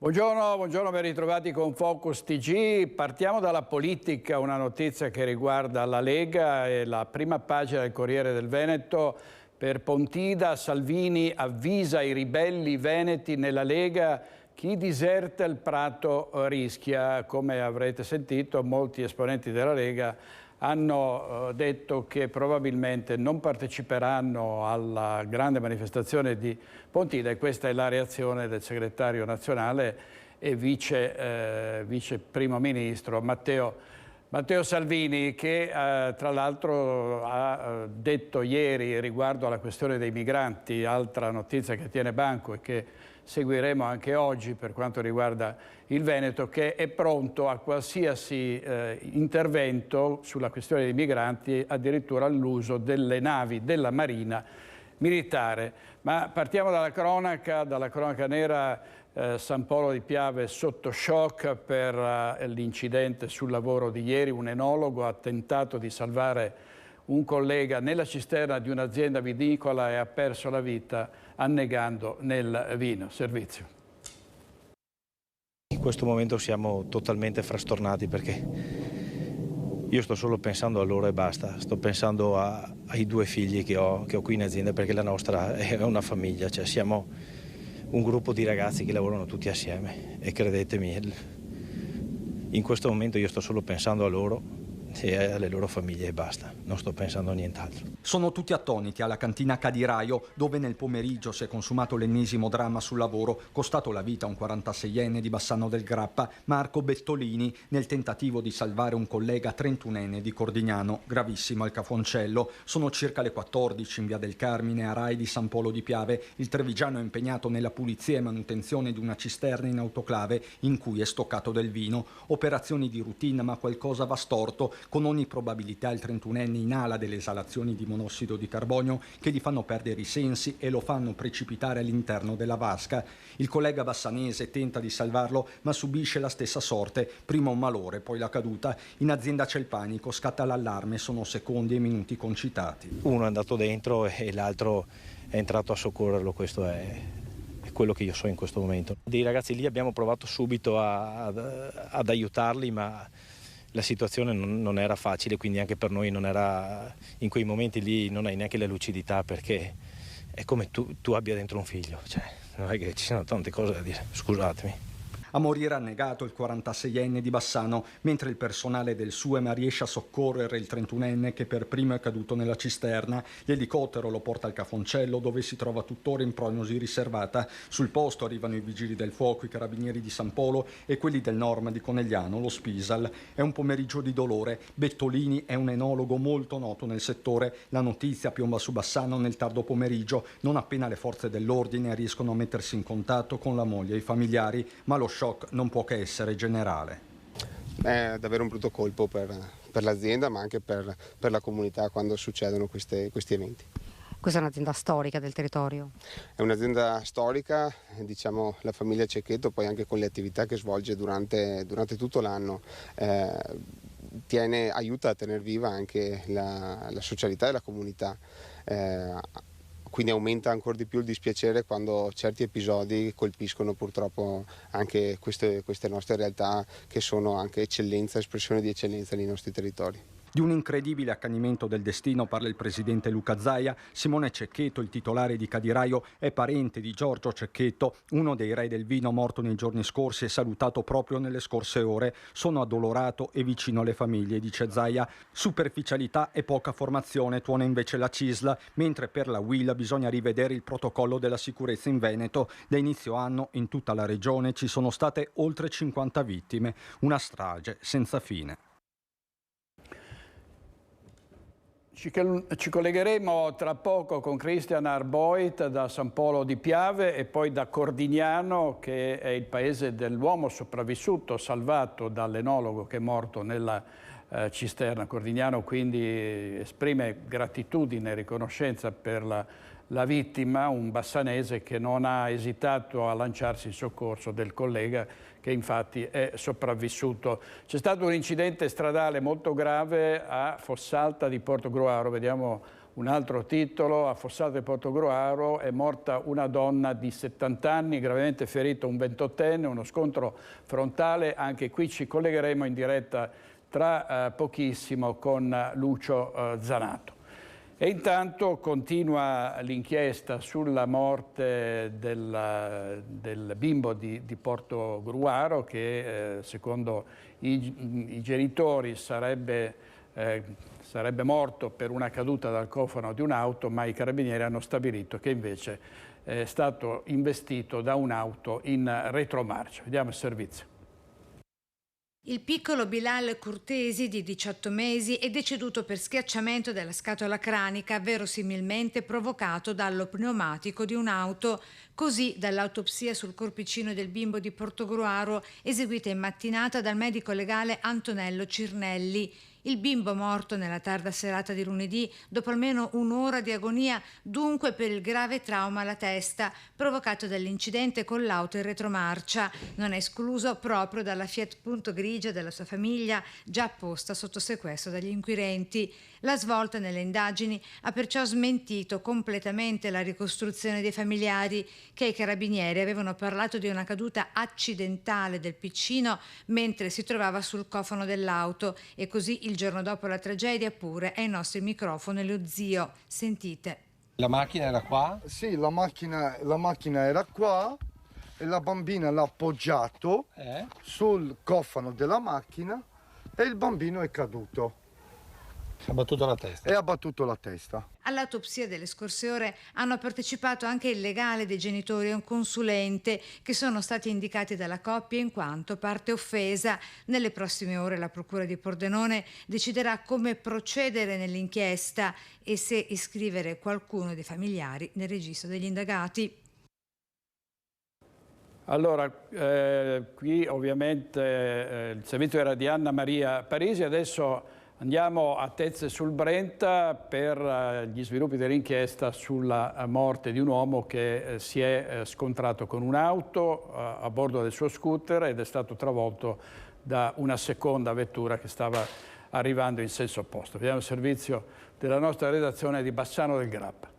Buongiorno, ben ritrovati con Focus TG. Partiamo dalla politica, una notizia che riguarda la Lega e la prima pagina del Corriere del Veneto. Per Pontida, Salvini avvisa i ribelli veneti nella Lega, chi diserta il Prato rischia. Come avrete sentito, molti esponenti della Lega hanno detto che probabilmente non parteciperanno alla grande manifestazione di Pontida, e questa è la reazione del segretario nazionale e vice primo ministro Matteo Salvini, che tra l'altro ha detto ieri riguardo alla questione dei migranti, altra notizia che tiene banco e che seguiremo anche oggi per quanto riguarda il Veneto, che è pronto a qualsiasi intervento sulla questione dei migranti, addirittura all'uso delle navi della Marina militare. Ma partiamo dalla cronaca nera. San Polo di Piave sotto shock per l'incidente sul lavoro di ieri. Un enologo ha tentato di salvare un collega nella cisterna di un'azienda vinicola e ha perso la vita annegando nel vino. Servizio. In questo momento siamo totalmente frastornati perché io sto solo pensando a loro e basta. Sto pensando ai due figli che ho qui in azienda, perché la nostra è una famiglia, cioè siamo un gruppo di ragazzi che lavorano tutti assieme e credetemi, in questo momento io sto solo pensando a loro e alle loro famiglie e basta, non sto pensando a nient'altro. Sono tutti attoniti alla cantina Cadiraio, dove nel pomeriggio si è consumato l'ennesimo dramma sul lavoro, costato la vita a un 46enne di Bassano del Grappa, Marco Bettolini, nel tentativo di salvare un collega 31enne di Cordignano, gravissimo al Cafoncello. Sono circa le 14 in via del Carmine, a Rai di San Polo di Piave. Il trevigiano è impegnato nella pulizia e manutenzione di una cisterna in autoclave in cui è stoccato del vino. Operazioni di routine, ma qualcosa va storto. Con ogni probabilità il 31enne inala delle esalazioni di monossido di carbonio che gli fanno perdere i sensi e lo fanno precipitare all'interno della vasca. Il collega bassanese tenta di salvarlo, ma subisce la stessa sorte. Prima un malore, poi la caduta. In azienda c'è il panico, scatta l'allarme, sono secondi e minuti concitati. Uno è andato dentro e l'altro è entrato a soccorrerlo, questo è quello che io so in questo momento. Dei ragazzi lì abbiamo provato subito ad aiutarli, ma la situazione non era facile, quindi anche per noi non era, in quei momenti lì non hai neanche la lucidità, perché è come tu abbia dentro un figlio, cioè non è che ci siano tante cose da dire, scusatemi. A morire annegato il 46enne di Bassano, mentre il personale del SUEM riesce a soccorrere il 31enne che per primo è caduto nella cisterna. L'elicottero lo porta al Cafoncello, dove si trova tuttora in prognosi riservata. Sul posto arrivano i vigili del fuoco, i carabinieri di San Polo e quelli del Norma di Conegliano, lo Spisal. È un pomeriggio di dolore. Bettolini è un enologo molto noto nel settore. La notizia piomba su Bassano nel tardo pomeriggio, non appena le forze dell'ordine riescono a mettersi in contatto con la moglie e i familiari, ma lo shock non può che essere generale. È davvero un brutto colpo per l'azienda, ma anche per la comunità quando succedono questi eventi. Questa è un'azienda storica del territorio? È un'azienda storica, diciamo la famiglia Cecchetto, poi anche con le attività che svolge durante tutto l'anno, aiuta a tenere viva anche la socialità e la comunità. Quindi aumenta ancora di più il dispiacere quando certi episodi colpiscono purtroppo anche queste nostre realtà, che sono anche eccellenza, espressione di eccellenza nei nostri territori. Di un incredibile accanimento del destino parla il presidente Luca Zaia. Simone Cecchetto, il titolare di Cadiraio, è parente di Giorgio Cecchetto, uno dei re del vino morto nei giorni scorsi e salutato proprio nelle scorse ore. Sono addolorato e vicino alle famiglie, dice Zaia. Superficialità e poca formazione, tuona invece la CISL, mentre per la UIL bisogna rivedere il protocollo della sicurezza in Veneto. Da inizio anno in tutta la regione ci sono state oltre 50 vittime, una strage senza fine. Ci collegheremo tra poco con Christian Arboit da San Polo di Piave e poi da Cordignano, che è il paese dell'uomo sopravvissuto, salvato dall'enologo che è morto nella cisterna. Cordignano quindi esprime gratitudine e riconoscenza per la vittima, un bassanese che non ha esitato a lanciarsi in soccorso del collega, che infatti è sopravvissuto. C'è stato un incidente stradale molto grave a Fossalta di Portogruaro. Vediamo Un altro titolo, a Fossate del Portogruaro è morta una donna di 70 anni, gravemente ferito un 28enne, uno scontro frontale. Anche qui ci collegheremo in diretta tra pochissimo con Lucio Zanato. E intanto continua l'inchiesta sulla morte del bimbo di Portogruaro che secondo i genitori sarebbe morto per una caduta dal cofano di un'auto, ma i carabinieri hanno stabilito che invece è stato investito da un'auto in retromarcia. Vediamo il servizio. Il piccolo Bilal Curtesi, di 18 mesi, è deceduto per schiacciamento della scatola cranica, verosimilmente provocato dallo pneumatico di un'auto. Così dall'autopsia sul corpicino del bimbo di Portogruaro, eseguita in mattinata dal medico legale Antonello Cirnelli. Il bimbo morto nella tarda serata di lunedì, dopo almeno un'ora di agonia, dunque per il grave trauma alla testa provocato dall'incidente con l'auto in retromarcia, non è escluso proprio dalla Fiat Punto grigia della sua famiglia, già posta sotto sequestro dagli inquirenti. La svolta nelle indagini ha perciò smentito completamente la ricostruzione dei familiari, che ai carabinieri avevano parlato di una caduta accidentale del piccino mentre si trovava sul cofano dell'auto, e così il giorno dopo la tragedia pure ai nostri microfoni lo zio. Sentite. La macchina era qua? Sì, la macchina era qua e la bambina l'ha appoggiato sul cofano della macchina e il bambino è caduto. Si è abbattuto la testa. E ha battuto la testa. All'autopsia delle scorse ore hanno partecipato anche il legale dei genitori e un consulente, che sono stati indicati dalla coppia in quanto parte offesa. Nelle prossime ore la procura di Pordenone deciderà come procedere nell'inchiesta e se iscrivere qualcuno dei familiari nel registro degli indagati. Allora, qui ovviamente il servizio era di Anna Maria Parisi, adesso andiamo a Tezze sul Brenta per gli sviluppi dell'inchiesta sulla morte di un uomo che si è scontrato con un'auto a bordo del suo scooter ed è stato travolto da una seconda vettura che stava arrivando in senso opposto. Vediamo il servizio della nostra redazione di Bassano del Grappa.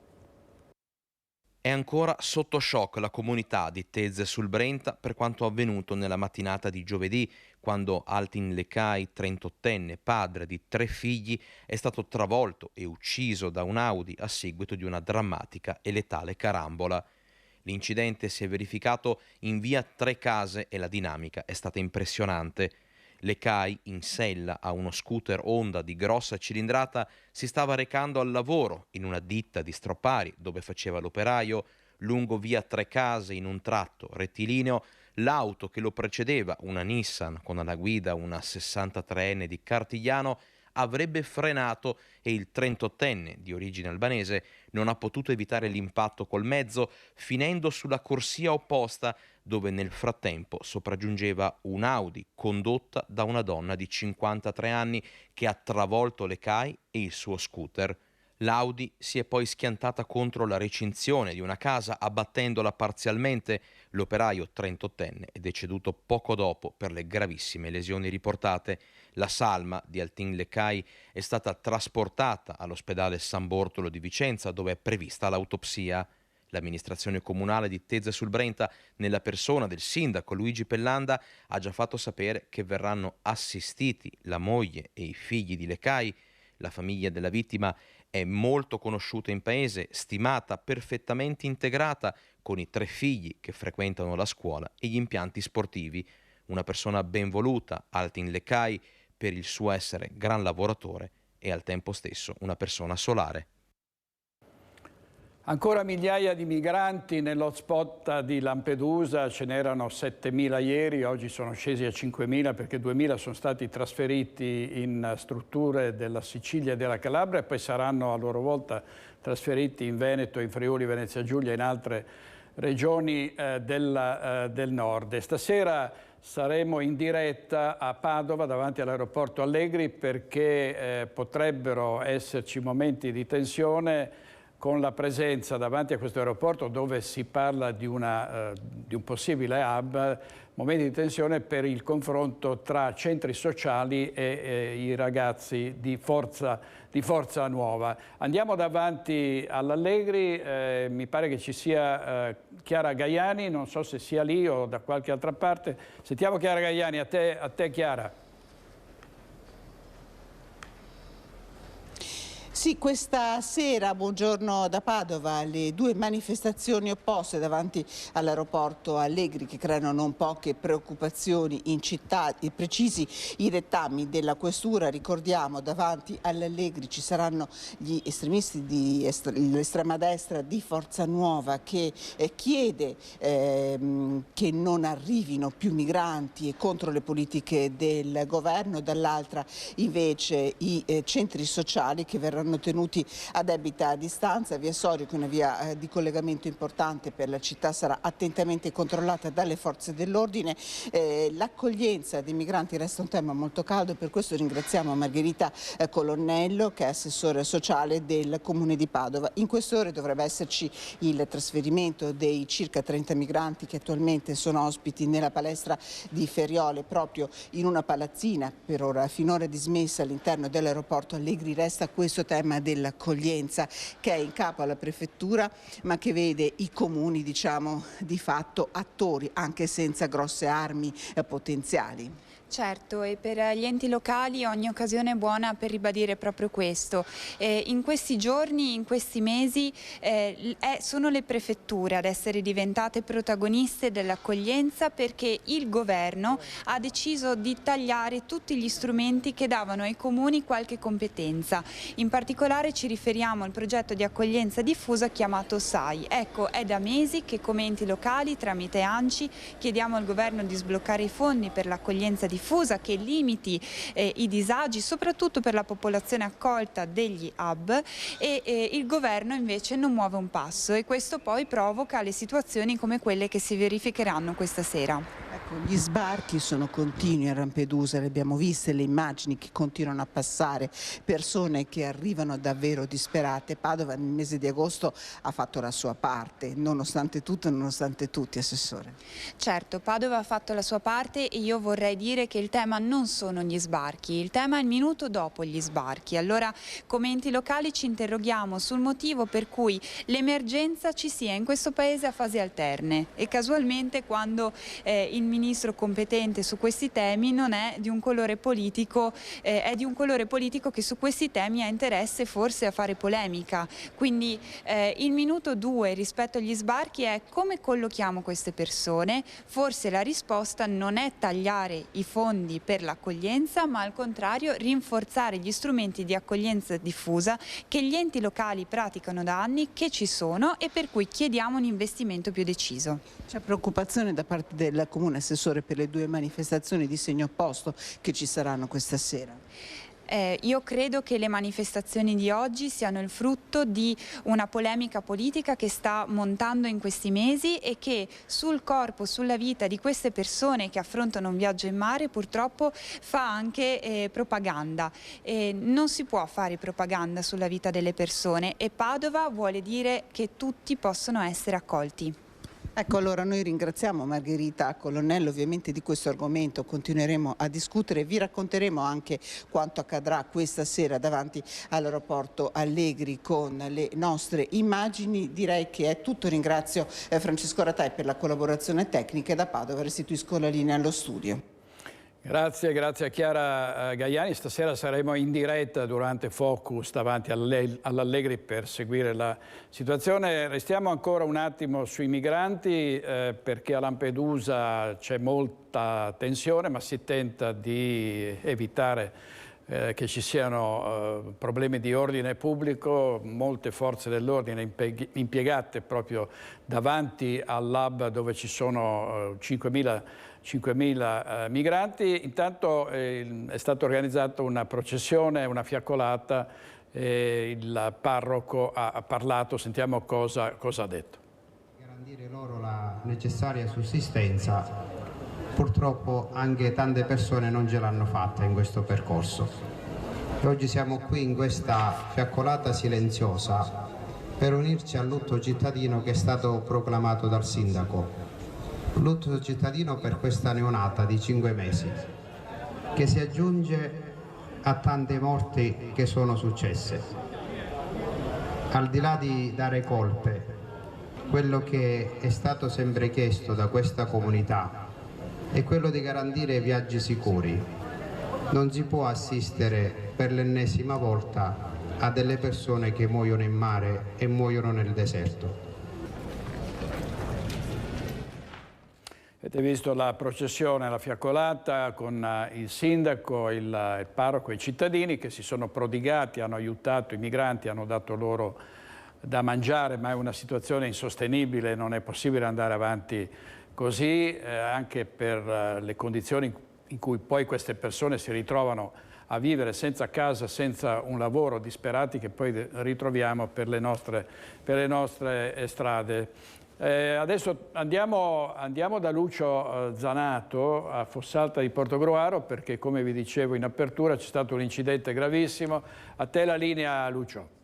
È ancora sotto shock la comunità di Tezze sul Brenta per quanto avvenuto nella mattinata di giovedì, quando Altin Lecai, 38enne, padre di 3 figli, è stato travolto e ucciso da un Audi a seguito di una drammatica e letale carambola. L'incidente si è verificato in via Tre Case e la dinamica è stata impressionante. Lecai, in sella a uno scooter Honda di grossa cilindrata, si stava recando al lavoro in una ditta di Stroppari dove faceva l'operaio. Lungo via Tre Case, in un tratto rettilineo, l'auto che lo precedeva, una Nissan con alla guida una 63enne di Cartigliano, avrebbe frenato e il 38enne di origine albanese non ha potuto evitare l'impatto col mezzo, finendo sulla corsia opposta, dove nel frattempo sopraggiungeva un'Audi condotta da una donna di 53 anni che ha travolto Lecai e il suo scooter. L'Audi si è poi schiantata contro la recinzione di una casa, abbattendola parzialmente. L'operaio 38enne è deceduto poco dopo per le gravissime lesioni riportate. La salma di Altin Lecai è stata trasportata all'ospedale San Bortolo di Vicenza, dove è prevista l'autopsia. L'amministrazione comunale di Tezze sul Brenta, nella persona del sindaco Luigi Pellanda, ha già fatto sapere che verranno assistiti la moglie e i figli di Lecai. La famiglia della vittima è molto conosciuta in paese, stimata, perfettamente integrata con i 3 figli che frequentano la scuola e gli impianti sportivi. Una persona ben voluta, Altin Lecai, per il suo essere gran lavoratore e al tempo stesso una persona solare. Ancora migliaia di migranti nell'hotspot di Lampedusa, ce n'erano 7.000 ieri, oggi sono scesi a 5.000 perché 2.000 sono stati trasferiti in strutture della Sicilia e della Calabria e poi saranno a loro volta trasferiti in Veneto, in Friuli, Venezia Giulia e in altre regioni del nord. E stasera saremo in diretta a Padova davanti all'aeroporto Allegri perché potrebbero esserci momenti di tensione con la presenza davanti a questo aeroporto dove si parla di un possibile hub, momenti di tensione per il confronto tra centri sociali e i ragazzi di Forza Nuova. Andiamo davanti all'Allegri, mi pare che ci sia Chiara Gaiani, non so se sia lì o da qualche altra parte. Sentiamo Chiara Gaiani, a te Chiara. Sì, questa sera, buongiorno da Padova, le due manifestazioni opposte davanti all'aeroporto Allegri che creano non poche preoccupazioni in città, e precisi i dettami della questura. Ricordiamo, davanti all'Allegri ci saranno gli estremisti dell'estrema destra di Forza Nuova che chiede che non arrivino più migranti e contro le politiche del governo, dall'altra invece i centri sociali che verranno tenuti a debita distanza. Via Sorio, che è una via di collegamento importante per la città, sarà attentamente controllata dalle forze dell'ordine. L'accoglienza dei migranti resta un tema molto caldo, per questo ringraziamo Margherita Colonnello, che è assessore sociale del Comune di Padova. In queste ore dovrebbe esserci il trasferimento dei circa 30 migranti che attualmente sono ospiti nella palestra di Ferriole, proprio in una palazzina per ora finora dismessa all'interno dell'aeroporto Allegri. Resta questo tema dell'accoglienza che è in capo alla prefettura, ma che vede i comuni, diciamo, di fatto attori anche senza grosse armi potenziali. Certo, e per gli enti locali ogni occasione è buona per ribadire proprio questo. In questi giorni, in questi mesi, sono le prefetture ad essere diventate protagoniste dell'accoglienza, perché il governo ha deciso di tagliare tutti gli strumenti che davano ai comuni qualche competenza. In particolare ci riferiamo al progetto di accoglienza diffusa chiamato SAI. Ecco, è da mesi che come enti locali, tramite ANCI, chiediamo al governo di sbloccare i fondi per l'accoglienza diffusa, che limiti i disagi soprattutto per la popolazione accolta degli hub, e il governo invece non muove un passo, e questo poi provoca le situazioni come quelle che si verificheranno questa sera. Ecco, gli sbarchi sono continui a Lampedusa, le abbiamo viste le immagini che continuano a passare, persone che arrivano davvero disperate. Padova nel mese di agosto ha fatto la sua parte, nonostante tutto e nonostante tutti, Assessore. Certo, Padova ha fatto la sua parte, e io vorrei dire che il tema non sono gli sbarchi, il tema è il minuto dopo gli sbarchi. Allora, come enti locali ci interroghiamo sul motivo per cui l'emergenza ci sia in questo paese a fasi alterne, e casualmente quando il ministro competente su questi temi non è di un colore politico, è di un colore politico che su questi temi ha interesse forse a fare polemica. Quindi il minuto 2 rispetto agli sbarchi è: come collochiamo queste persone? Forse la risposta non è tagliare i fondi per l'accoglienza, ma al contrario rinforzare gli strumenti di accoglienza diffusa che gli enti locali praticano da anni, che ci sono, e per cui chiediamo un investimento più deciso. C'è preoccupazione da parte del Comune, Assessore, per le due manifestazioni di segno opposto che ci saranno questa sera? Io credo che le manifestazioni di oggi siano il frutto di una polemica politica che sta montando in questi mesi, e che sul corpo, sulla vita di queste persone che affrontano un viaggio in mare purtroppo fa anche propaganda. Non si può fare propaganda sulla vita delle persone, e Padova vuole dire che tutti possono essere accolti. Ecco, allora noi ringraziamo Margherita Colonnello ovviamente di questo argomento, continueremo a discutere, vi racconteremo anche quanto accadrà questa sera davanti all'aeroporto Allegri con le nostre immagini. Direi che è tutto, ringrazio Francesco Ratai per la collaborazione tecnica, e da Padova restituisco la linea allo studio. Grazie a Chiara Gaiani. Stasera saremo in diretta durante Focus davanti all'Allegri per seguire la situazione. Restiamo ancora un attimo sui migranti perché a Lampedusa c'è molta tensione, ma si tenta di evitare che ci siano problemi di ordine pubblico. Molte forze dell'ordine impiegate proprio davanti all'hub dove ci sono 5.000 migranti. Intanto è stata organizzata una processione, una fiaccolata, il parroco ha parlato, sentiamo cosa ha detto. Garantire loro la necessaria sussistenza. Purtroppo anche tante persone non ce l'hanno fatta in questo percorso. E oggi siamo qui in questa fiaccolata silenziosa per unirci al lutto cittadino che è stato proclamato dal sindaco. Lutto cittadino per questa neonata di 5 mesi, che si aggiunge a tante morti che sono successe. Al di là di dare colpe, quello che è stato sempre chiesto da questa comunità è quello di garantire viaggi sicuri. Non si può assistere per l'ennesima volta a delle persone che muoiono in mare e muoiono nel deserto. Avete visto la processione, la fiaccolata con il sindaco, il parroco e i cittadini che si sono prodigati, hanno aiutato i migranti, hanno dato loro da mangiare, ma è una situazione insostenibile, non è possibile andare avanti così, anche per le condizioni in cui poi queste persone si ritrovano a vivere senza casa, senza un lavoro, disperati, che poi ritroviamo per le nostre strade. Adesso andiamo da Lucio Zanato a Fossalta di Portogruaro, perché come vi dicevo in apertura c'è stato un incidente gravissimo. A te la linea, Lucio.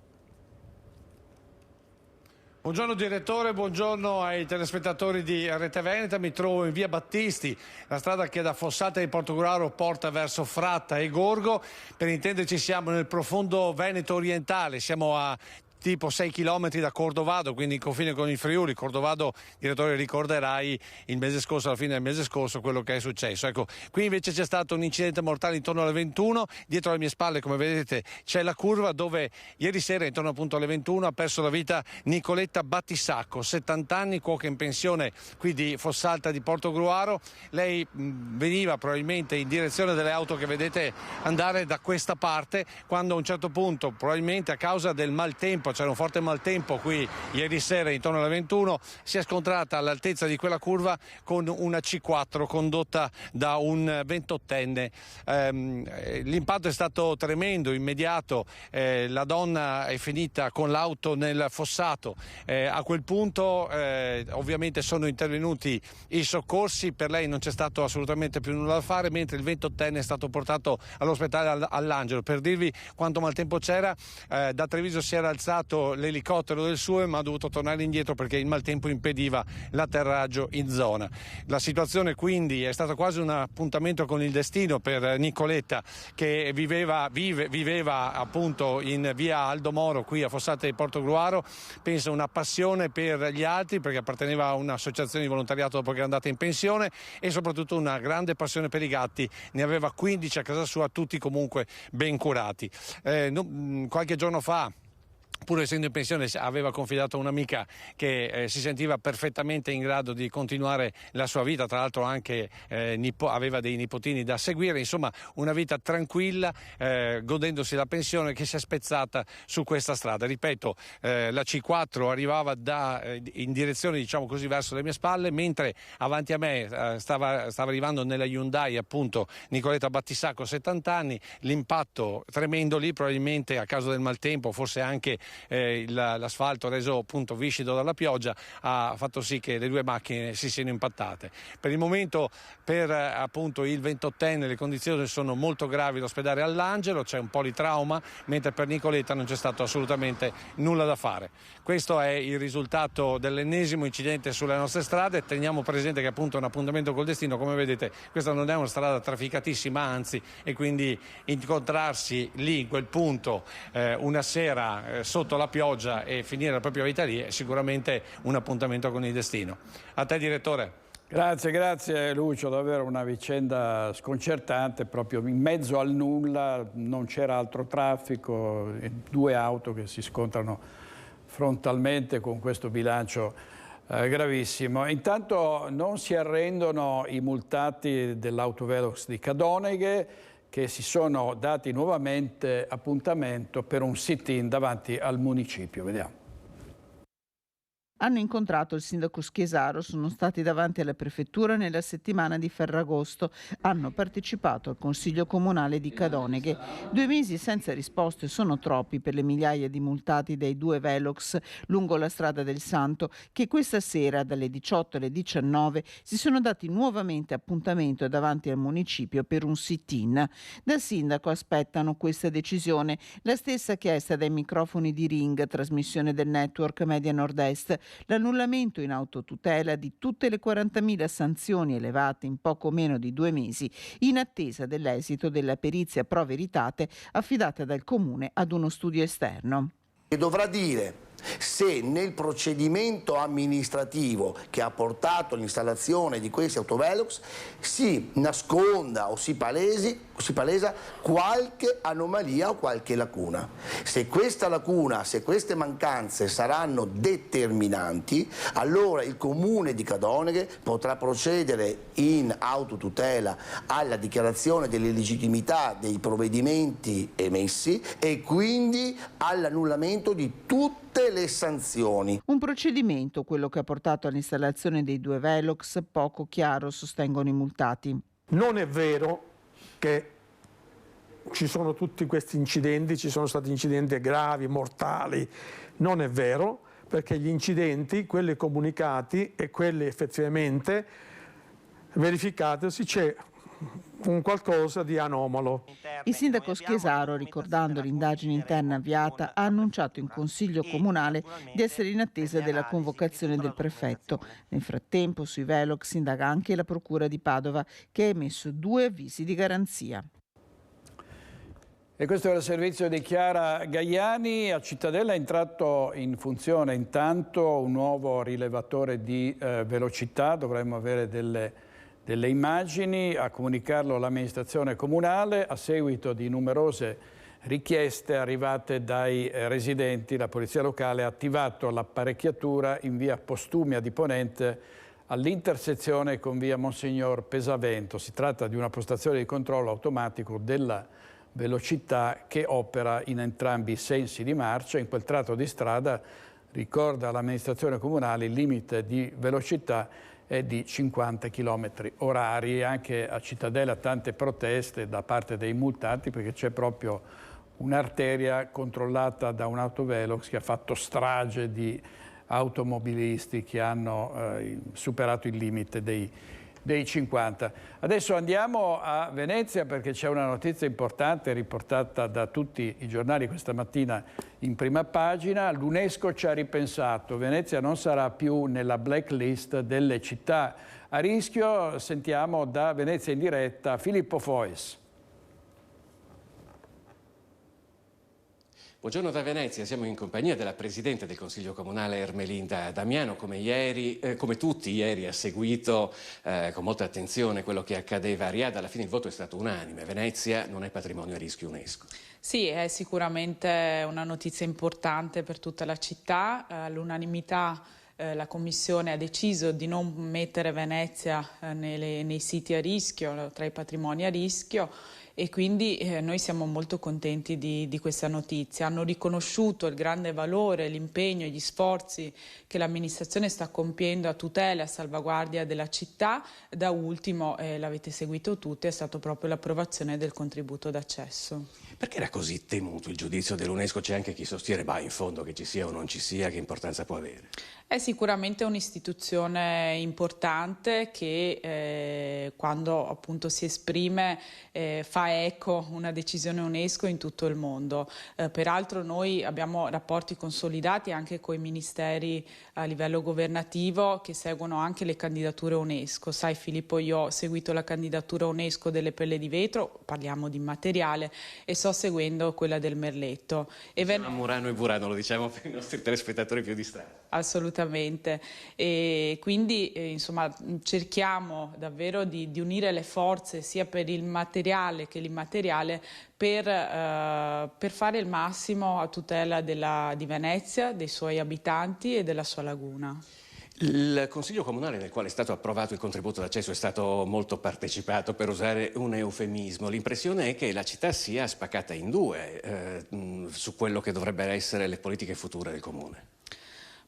Buongiorno direttore, buongiorno ai telespettatori di Rete Veneta. Mi trovo in via Battisti, la strada che da Fossalta di Portogruaro porta verso Fratta e Gorgo. Per intenderci siamo nel profondo Veneto orientale, siamo a tipo 6 km da Cordovado, quindi in confine con il Friuli. Cordovado, direttore, ricorderai il mese scorso, alla fine del mese scorso, quello che è successo. Ecco, qui invece c'è stato un incidente mortale intorno alle 21, dietro alle mie spalle, come vedete, c'è la curva dove ieri sera, intorno appunto alle 21, ha perso la vita Nicoletta Battisacco, 70 anni, cuoca in pensione qui di Fossalta di Portogruaro. Lei veniva probabilmente in direzione delle auto che vedete andare da questa parte, quando a un certo punto, probabilmente a causa del maltempo, c'era un forte maltempo qui ieri sera intorno alle 21, si è scontrata all'altezza di quella curva con una C4 condotta da un 28enne. L'impatto è stato tremendo, immediato, la donna è finita con l'auto nel fossato. A quel punto ovviamente sono intervenuti i soccorsi, per lei non c'è stato assolutamente più nulla da fare, mentre il 28enne è stato portato all'ospedale all'Angelo. Per dirvi quanto maltempo c'era, da Treviso si era alzato l'elicottero del SUE, ma ha dovuto tornare indietro perché il maltempo impediva l'atterraggio in zona. La situazione quindi è stata quasi un appuntamento con il destino per Nicoletta, che viveva appunto in via Aldo Moro qui a Fossalta di Portogruaro. Penso una passione per gli altri, perché apparteneva a un'associazione di volontariato dopo che era andata in pensione, e soprattutto una grande passione per i gatti. Ne aveva 15 a casa sua, tutti comunque ben curati. Qualche giorno fa, pur essendo in pensione, aveva confidato a un'amica che si sentiva perfettamente in grado di continuare la sua vita, tra l'altro anche aveva dei nipotini da seguire, insomma una vita tranquilla, godendosi la pensione, che si è spezzata su questa strada. Ripeto, la C4 arrivava in direzione, diciamo così, verso le mie spalle, mentre avanti a me stava arrivando nella Hyundai appunto Nicoletta Battisacco, 70 anni, l'impatto tremendo lì, probabilmente a causa del maltempo, forse anche l'asfalto reso appunto viscido dalla pioggia, ha fatto sì che le due macchine si siano impattate. Per il momento per appunto il 28enne le condizioni sono molto gravi all'ospedale all'Angelo, c'è un politrauma, mentre per Nicoletta non c'è stato assolutamente nulla da fare. Questo è il risultato dell'ennesimo incidente sulle nostre strade. Teniamo presente che appunto è un appuntamento col destino, come vedete questa non è una strada trafficatissima, anzi, e quindi incontrarsi lì in quel punto una sera sotto la pioggia e finire la propria vita lì è sicuramente un appuntamento con il destino. A te direttore. Grazie Lucio, davvero una vicenda sconcertante, proprio in mezzo al nulla, non c'era altro traffico, due auto che si scontrano frontalmente con questo bilancio gravissimo. Intanto non si arrendono i multati dell'Autovelox di Cadoneghe, che si sono dati nuovamente appuntamento per un sit-in davanti al municipio. Vediamo. hanno incontrato il sindaco Schiesaro, sono stati davanti alla prefettura nella settimana di Ferragosto, hanno partecipato al Consiglio Comunale di Cadoneghe. 2 mesi senza risposte sono troppi per le migliaia di multati dai 2 Velox lungo la strada del Santo, che questa sera dalle 18 alle 19 si sono dati nuovamente appuntamento davanti al municipio per un sit-in. Dal sindaco aspettano questa decisione, la stessa chiesta dai microfoni di Ring, trasmissione del network Media Nord-Est, l'annullamento in autotutela di tutte le 40.000 sanzioni elevate in poco meno di 2 mesi, in attesa dell'esito della perizia Pro Veritate affidata dal Comune ad uno studio esterno. E dovrà dire se nel procedimento amministrativo che ha portato all'installazione di questi autovelox si nasconda o si palesa qualche anomalia o qualche lacuna. Se questa lacuna, se queste mancanze saranno determinanti, allora il Comune di Cadoneghe potrà procedere in autotutela alla dichiarazione dell'illegittimità dei provvedimenti emessi e quindi all'annullamento di tutte le sanzioni. Un procedimento, quello che ha portato all'installazione dei 2 Velox, poco chiaro, sostengono i multati. Non è vero che ci sono tutti questi incidenti, ci sono stati incidenti gravi, mortali. Non è vero, perché gli incidenti, quelli comunicati e quelli effettivamente verificatisi, c'è un qualcosa di anomalo. Il sindaco Schiesaro, ricordando l'indagine interna avviata, ha annunciato in Consiglio Comunale di essere in attesa della convocazione del prefetto. Nel frattempo sui Velox indaga anche la Procura di Padova, che ha emesso 2 avvisi di garanzia. E questo era il servizio di Chiara Gaiani. A Cittadella è entrato in funzione intanto un nuovo rilevatore di velocità, dovremmo avere delle immagini, a comunicarlo l'amministrazione comunale. A seguito di numerose richieste arrivate dai residenti, la polizia locale ha attivato l'apparecchiatura in via Postumia di Ponente all'intersezione con via Monsignor Pesavento. Si tratta di una postazione di controllo automatico della velocità che opera in entrambi i sensi di marcia. In quel tratto di strada, ricorda l'amministrazione comunale, il limite di velocità è di 50 km orari. Anche a Cittadella tante proteste da parte dei multati, perché c'è proprio un'arteria controllata da un autovelox che ha fatto strage di automobilisti che hanno superato il limite dei 50. Adesso andiamo a Venezia, perché c'è una notizia importante riportata da tutti i giornali questa mattina in prima pagina. L'UNESCO ci ha ripensato, Venezia non sarà più nella blacklist delle città a rischio. Sentiamo da Venezia in diretta Filippo Fois. Buongiorno da Venezia, siamo in compagnia della Presidente del Consiglio Comunale Ermelinda Damiano. Come tutti ieri ha seguito con molta attenzione quello che accadeva a Riad. Alla fine il voto è stato unanime, Venezia non è patrimonio a rischio UNESCO. Sì, è sicuramente una notizia importante per tutta la città. All'unanimità la Commissione ha deciso di non mettere Venezia nei siti a rischio, tra i patrimoni a rischio. E quindi noi siamo molto contenti di questa notizia. Hanno riconosciuto il grande valore, l'impegno e gli sforzi che l'amministrazione sta compiendo a tutela e a salvaguardia della città. Da ultimo, l'avete seguito tutti, è stato proprio l'approvazione del contributo d'accesso. Perché era così temuto il giudizio dell'UNESCO? C'è anche chi sostiene, in fondo che ci sia o non ci sia, che importanza può avere? È sicuramente un'istituzione importante che quando appunto si esprime fa eco una decisione UNESCO in tutto il mondo. Peraltro noi abbiamo rapporti consolidati anche con i ministeri a livello governativo che seguono anche le candidature UNESCO. Sai Filippo, io ho seguito la candidatura UNESCO delle pelle di vetro, parliamo di immateriale, e sto seguendo quella del merletto. Murano e Burano, lo diciamo per i nostri telespettatori più distratti. Assolutamente, e quindi insomma cerchiamo davvero di unire le forze sia per il materiale che l'immateriale per fare il massimo a tutela di Venezia, dei suoi abitanti e della sua laguna. Il Consiglio Comunale nel quale è stato approvato il contributo d'accesso è stato molto partecipato, per usare un eufemismo. L'impressione è che la città sia spaccata in due su quello che dovrebbero essere le politiche future del Comune.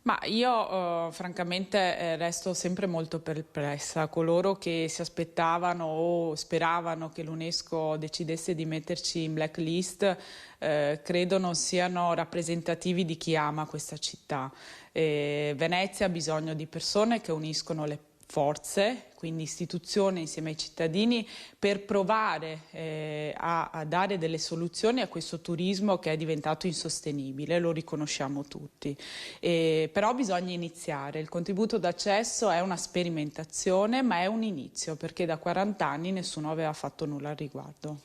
Ma io francamente resto sempre molto perplessa. Coloro che si aspettavano o speravano che l'UNESCO decidesse di metterci in blacklist credo non siano rappresentativi di chi ama questa città. Venezia ha bisogno di persone che uniscono le forze, quindi istituzioni insieme ai cittadini, per provare a dare delle soluzioni a questo turismo che è diventato insostenibile, lo riconosciamo tutti. Però bisogna iniziare. Il contributo d'accesso è una sperimentazione, ma è un inizio, perché da 40 anni nessuno aveva fatto nulla al riguardo.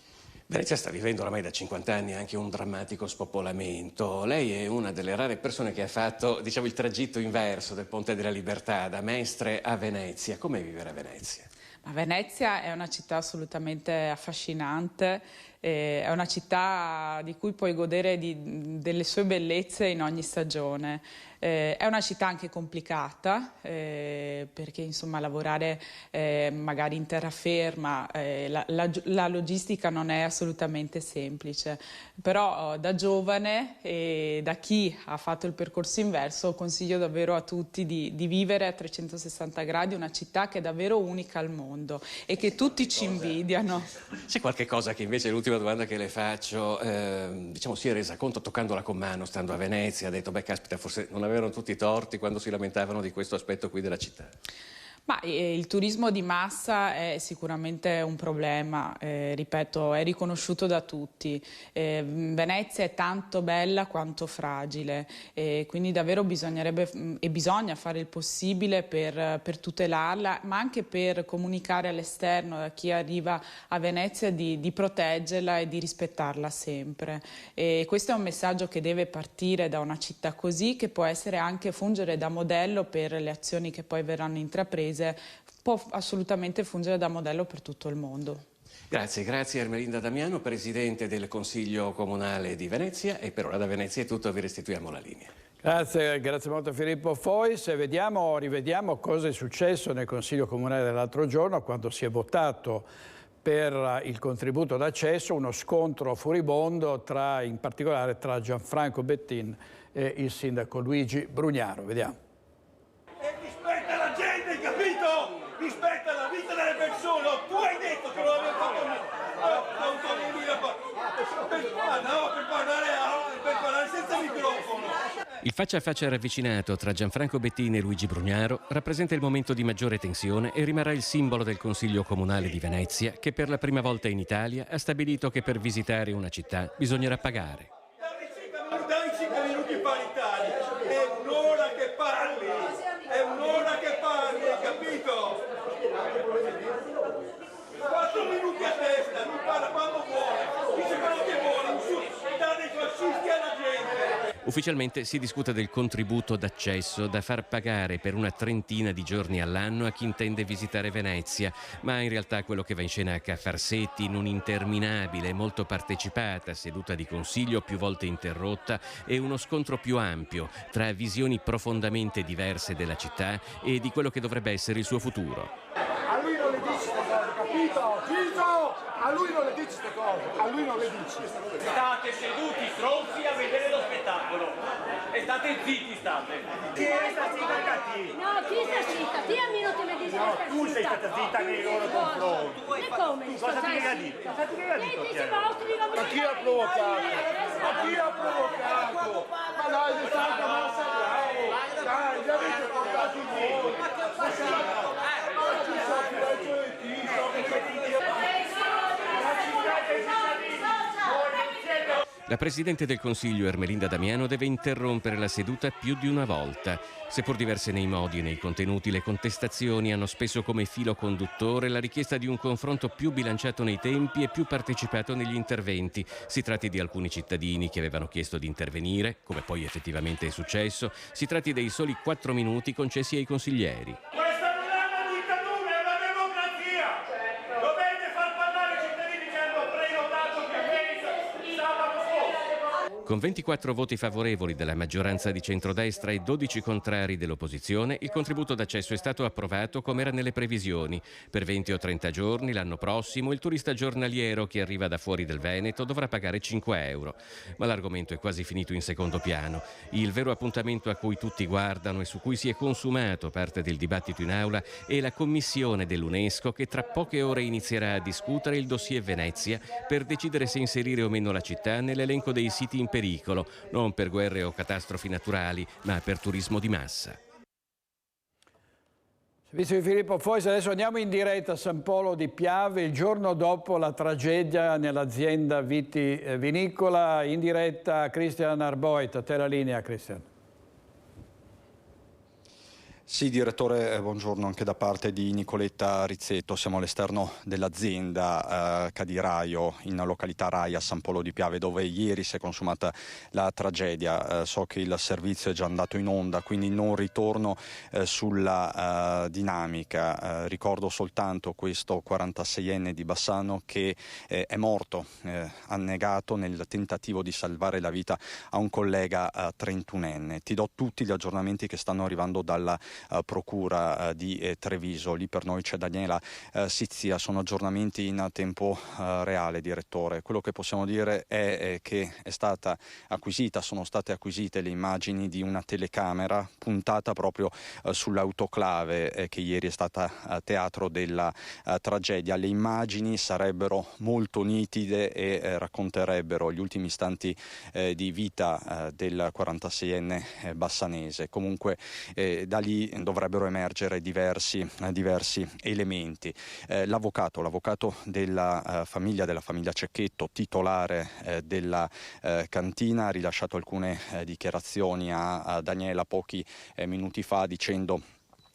Venezia sta vivendo oramai da 50 anni anche un drammatico spopolamento. Lei è una delle rare persone che ha fatto, diciamo, il tragitto inverso del Ponte della Libertà, da Mestre a Venezia. Com'è vivere a Venezia? Ma Venezia è una città assolutamente affascinante, è una città di cui puoi godere delle sue bellezze in ogni stagione. È una città anche complicata perché insomma lavorare magari in terraferma, la logistica non è assolutamente semplice, però da giovane e da chi ha fatto il percorso inverso consiglio davvero a tutti di vivere a 360 gradi una città che è davvero unica al mondo e che tutti ci invidiano. C'è qualche cosa che invece, l'ultima domanda che le faccio, diciamo, si è resa conto toccandola con mano, stando a Venezia, ha detto beh caspita, forse non avevano tutti torti quando si lamentavano di questo aspetto qui della città? Ma il turismo di massa è sicuramente un problema, ripeto, è riconosciuto da tutti. Venezia è tanto bella quanto fragile, quindi davvero bisogna fare il possibile per tutelarla, ma anche per comunicare all'esterno a chi arriva a Venezia di proteggerla e di rispettarla sempre. Questo è un messaggio che deve partire da una città così, che può essere anche fungere da modello per le azioni che poi verranno intraprese, può assolutamente fungere da modello per tutto il mondo. Grazie Ermelinda Damiano, Presidente del Consiglio Comunale di Venezia, e per ora da Venezia è tutto, vi restituiamo la linea. Grazie molto Filippo Fois, e rivediamo cosa è successo nel Consiglio Comunale dell'altro giorno quando si è votato per il contributo d'accesso, uno scontro furibondo in particolare tra Gianfranco Bettin e il sindaco Luigi Brugnaro. Vediamo. Rispetta la gente, capito? Rispetta la vita delle persone. Tu hai detto che non l'avevi fatto per parlare senza microfono. Il faccia a faccia ravvicinato tra Gianfranco Bettin e Luigi Brugnaro rappresenta il momento di maggiore tensione e rimarrà il simbolo del Consiglio Comunale di Venezia, che per la prima volta in Italia ha stabilito che per visitare una città bisognerà pagare. Dai 5 minuti paritari, è un'ora che parli, capito? 4 minuti a testa, mi parla quando vuole, dice quello che vuole, dà dei fascisti alla gente. Ufficialmente si discute del contributo d'accesso da far pagare per una trentina di giorni all'anno a chi intende visitare Venezia, ma in realtà quello che va in scena a Caffarsetti, in un'interminabile e molto partecipata seduta di consiglio più volte interrotta, è uno scontro più ampio tra visioni profondamente diverse della città e di quello che dovrebbe essere il suo futuro. A lui non le dici queste cose, capito? Gildo! A lui non le dici queste cose, a lui non le dici. State seduti stronzi a vedere lo spettacolo e state zitti, state. Chi è sta zitta cattiva? No, chi sta zitta? Ti a me non te ne dici. No, tu sei stata zitta nei loro confronti. E come? Tu cosa ti viene a dire? Cosa ti viene a dire? Ma chi ha provocato? Ma chi ha provocato? Ma dai, è stata massa bravo. Dai, gli avete portato in voi. Ma ci sono più ragioni so che La Presidente del Consiglio Ermelinda Damiano deve interrompere la seduta più di una volta. Seppur diverse nei modi e nei contenuti, le contestazioni hanno spesso come filo conduttore la richiesta di un confronto più bilanciato nei tempi e più partecipato negli interventi. Si tratti di alcuni cittadini che avevano chiesto di intervenire, come poi effettivamente è successo, si tratti dei soli 4 minuti concessi ai consiglieri. Con 24 voti favorevoli della maggioranza di centrodestra e 12 contrari dell'opposizione, il contributo d'accesso è stato approvato come era nelle previsioni. Per 20 o 30 giorni l'anno prossimo il turista giornaliero che arriva da fuori del Veneto dovrà pagare 5 euro. Ma l'argomento è quasi finito in secondo piano. Il vero appuntamento a cui tutti guardano e su cui si è consumato parte del dibattito in aula è la commissione dell'UNESCO che tra poche ore inizierà a discutere il dossier Venezia per decidere se inserire o meno la città nell'elenco dei siti in pericolo, non per guerre o catastrofi naturali, ma per turismo di massa. Servizio di Filippo Fois, adesso andiamo in diretta a San Polo di Piave, il giorno dopo la tragedia nell'azienda vitivinicola. In diretta Cristian Arboit, a te la linea, Cristian. Sì, direttore, buongiorno anche da parte di Nicoletta Rizzetto. Siamo all'esterno dell'azienda Cadiraio in località Rai a San Polo di Piave, dove ieri si è consumata la tragedia. So che il servizio è già andato in onda, quindi non ritorno sulla dinamica. Ricordo soltanto questo 46enne di Bassano che è morto annegato nel tentativo di salvare la vita a un collega 31enne. Ti do tutti gli aggiornamenti che stanno arrivando dalla procura di Treviso. Lì per noi c'è Daniela Sizia. Sono aggiornamenti in tempo reale, direttore. Quello che possiamo dire è che sono state acquisite le immagini di una telecamera puntata proprio sull'autoclave che ieri è stata teatro della tragedia. Le immagini sarebbero molto nitide e racconterebbero gli ultimi istanti di vita del 46enne bassanese. Comunque da lì dovrebbero emergere diversi elementi. L'avvocato della famiglia Cecchetto, titolare della cantina, ha rilasciato alcune dichiarazioni a Daniela pochi minuti fa, dicendo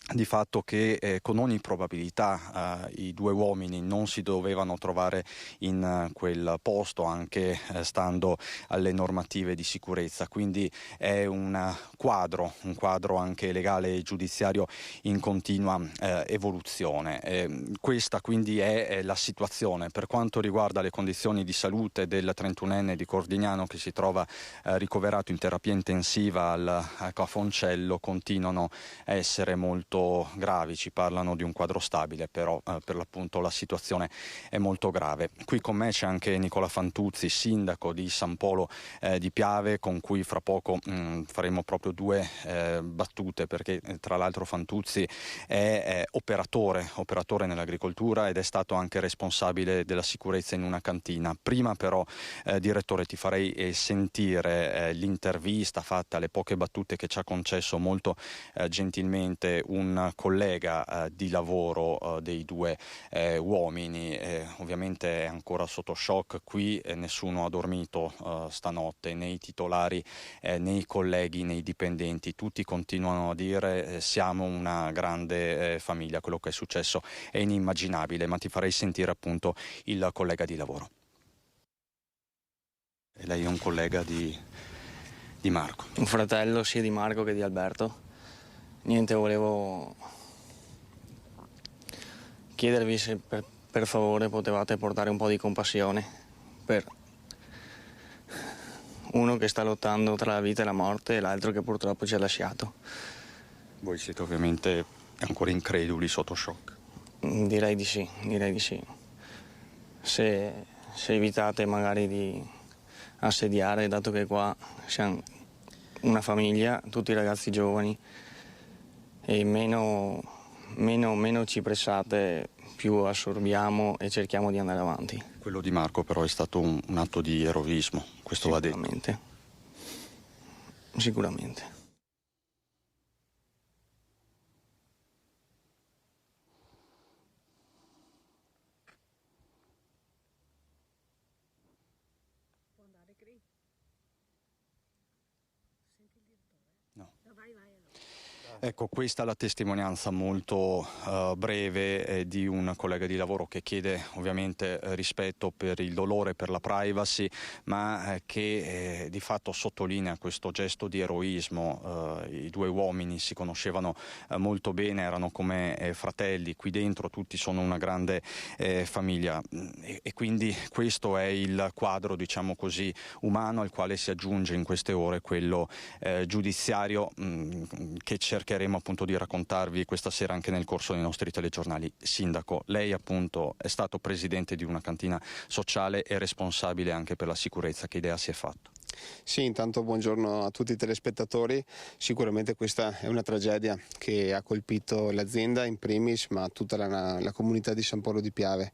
di fatto che con ogni probabilità i due uomini non si dovevano trovare in quel posto, anche stando alle normative di sicurezza. Quindi è un quadro anche legale e giudiziario in continua evoluzione. Questa quindi è la situazione. Per quanto riguarda le condizioni di salute del 31enne di Cordignano, che si trova ricoverato in terapia intensiva al Cafoncello, continuano a essere molto gravi. Ci parlano di un quadro stabile, però per l'appunto la situazione è molto grave. Qui con me c'è anche Nicola Fantuzzi, sindaco di San Polo di Piave, con cui fra poco faremo proprio due battute, perché tra l'altro Fantuzzi è operatore nell'agricoltura ed è stato anche responsabile della sicurezza in una cantina. Prima però, direttore, ti farei sentire l'intervista fatta, le poche battute che ci ha concesso molto gentilmente un collega di lavoro dei due uomini. Ovviamente è ancora sotto shock. Qui nessuno ha dormito stanotte, né i titolari né i colleghi né i dipendenti. Tutti continuano a dire siamo una grande famiglia. Quello che è successo è inimmaginabile, ma ti farei sentire appunto il collega di lavoro. E lei è un collega di Marco? Un fratello sia di Marco che di Alberto. Niente, volevo chiedervi se per favore potevate portare un po' di compassione per uno che sta lottando tra la vita e la morte e l'altro che purtroppo ci ha lasciato. Voi siete ovviamente ancora increduli, sotto shock? Direi di sì. Se evitate magari di assediare, dato che qua siamo una famiglia, tutti ragazzi giovani, e meno ci pressate, più assorbiamo e cerchiamo di andare avanti. Quello di Marco però è stato un atto di eroismo, questo va detto. Sicuramente. Ecco, questa è la testimonianza molto breve di un collega di lavoro che chiede ovviamente rispetto per il dolore, per la privacy, ma che di fatto sottolinea questo gesto di eroismo. I due uomini si conoscevano molto bene, erano come fratelli, qui dentro tutti sono una grande famiglia e quindi questo è il quadro, diciamo così, umano al quale si aggiunge in queste ore quello giudiziario che cercheremo appunto di raccontarvi questa sera anche nel corso dei nostri telegiornali. Sindaco, lei appunto è stato presidente di una cantina sociale e responsabile anche per la sicurezza. Che idea si è fatto? Sì, intanto buongiorno a tutti i telespettatori. Sicuramente questa è una tragedia che ha colpito l'azienda in primis, ma tutta la comunità di San Polo di Piave.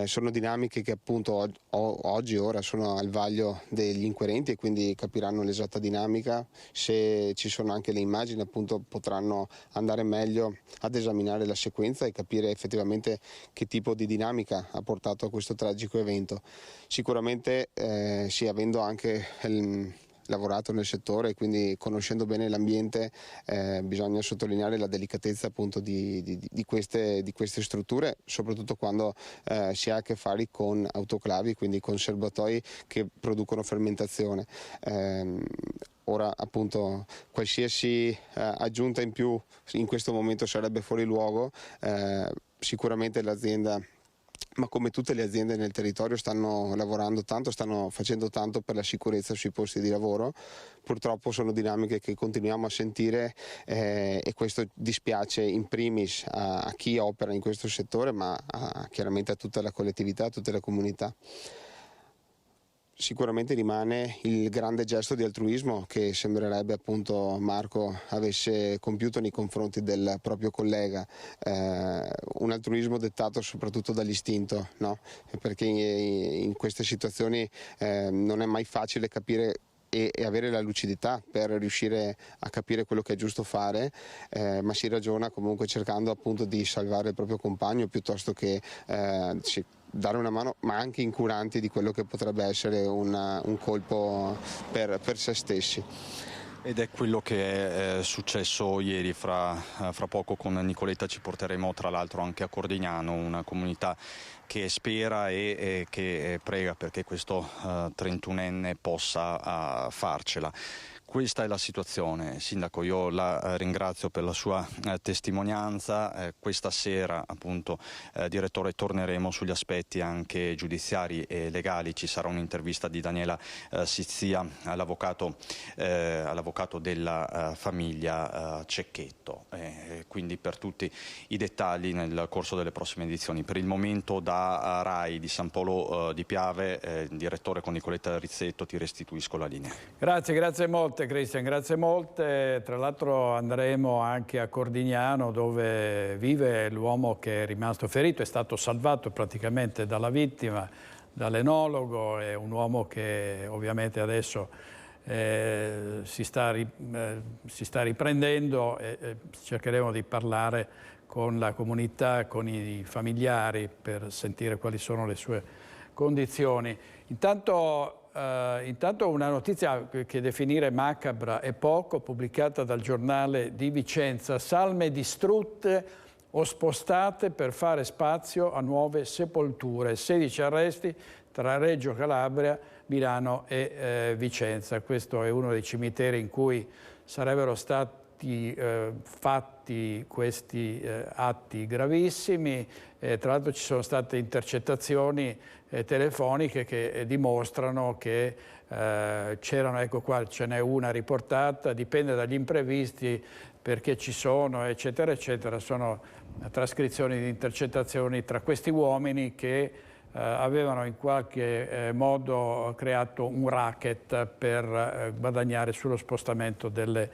Sono dinamiche che appunto ora sono al vaglio degli inquirenti e quindi capiranno l'esatta dinamica. Se ci sono anche le immagini appunto potranno andare meglio ad esaminare la sequenza e capire effettivamente che tipo di dinamica ha portato a questo tragico evento. Sicuramente sì, avendo anche lavorato nel settore e quindi conoscendo bene l'ambiente, bisogna sottolineare la delicatezza appunto di queste strutture, soprattutto quando si ha a che fare con autoclavi, quindi con serbatoi che producono fermentazione. Ora appunto qualsiasi aggiunta in più in questo momento sarebbe fuori luogo. Sicuramente l'azienda, ma come tutte le aziende nel territorio, stanno lavorando tanto, stanno facendo tanto per la sicurezza sui posti di lavoro. Purtroppo sono dinamiche che continuiamo a sentire e questo dispiace in primis a chi opera in questo settore, ma chiaramente a tutta la collettività, a tutta la comunità. Sicuramente rimane il grande gesto di altruismo che sembrerebbe appunto Marco avesse compiuto nei confronti del proprio collega, un altruismo dettato soprattutto dall'istinto, no? Perché in queste situazioni non è mai facile capire e avere la lucidità per riuscire a capire quello che è giusto fare, ma si ragiona comunque cercando appunto di salvare il proprio compagno piuttosto che dare una mano, ma anche incuranti di quello che potrebbe essere un colpo per se stessi. Ed è quello che è successo ieri. Fra poco con Nicoletta ci porteremo tra l'altro anche a Cordignano, una comunità che spera e che prega perché questo 31enne possa farcela. Questa è la situazione. Sindaco, io la ringrazio per la sua testimonianza. Questa sera, appunto, direttore, torneremo sugli aspetti anche giudiziari e legali. Ci sarà un'intervista di Daniela Sizzia all'avvocato della famiglia Cecchetto. Quindi per tutti i dettagli nel corso delle prossime edizioni. Per il momento da RAI di San Polo di Piave, direttore con Nicoletta Rizzetto, ti restituisco la linea. Grazie molte. Cristian, grazie molte. Tra l'altro andremo anche a Cordignano dove vive l'uomo che è rimasto ferito, è stato salvato praticamente dalla vittima, dall'enologo, è un uomo che ovviamente adesso si sta riprendendo e cercheremo di parlare con la comunità, con i familiari per sentire quali sono le sue condizioni. Intanto una notizia che definire macabra è poco, pubblicata dal giornale di Vicenza: salme distrutte o spostate per fare spazio a nuove sepolture, 16 arresti tra Reggio Calabria, Milano e Vicenza. Questo è uno dei cimiteri in cui sarebbero stati fatti questi atti gravissimi. Tra l'altro ci sono state intercettazioni telefoniche che dimostrano che c'erano, ecco qua ce n'è una riportata, dipende dagli imprevisti perché ci sono eccetera eccetera, sono trascrizioni di intercettazioni tra questi uomini che avevano in qualche modo creato un racket per guadagnare sullo spostamento delle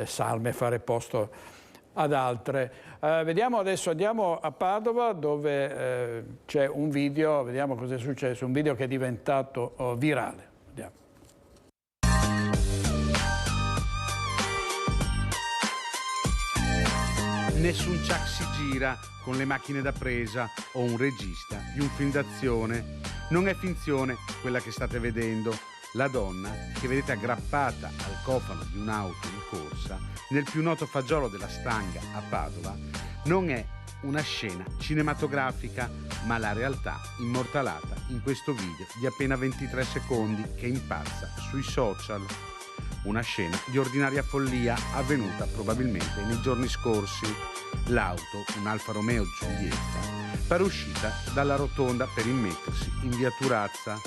salme, fare posto ad altre. Vediamo adesso, andiamo a Padova dove c'è un video, vediamo cosa è successo, un video che è diventato virale. Vediamo. Nessun Chuck si gira con le macchine da presa o un regista di un film d'azione. Non è finzione quella che state vedendo. La donna, che vedete aggrappata al cofano di un'auto in corsa nel più noto fagiolo della Stanga a Padova, non è una scena cinematografica, ma la realtà immortalata in questo video di appena 23 secondi che impazza sui social. Una scena di ordinaria follia avvenuta probabilmente nei giorni scorsi. L'auto, un Alfa Romeo Giulietta, pare uscita dalla rotonda per immettersi in via Turazza.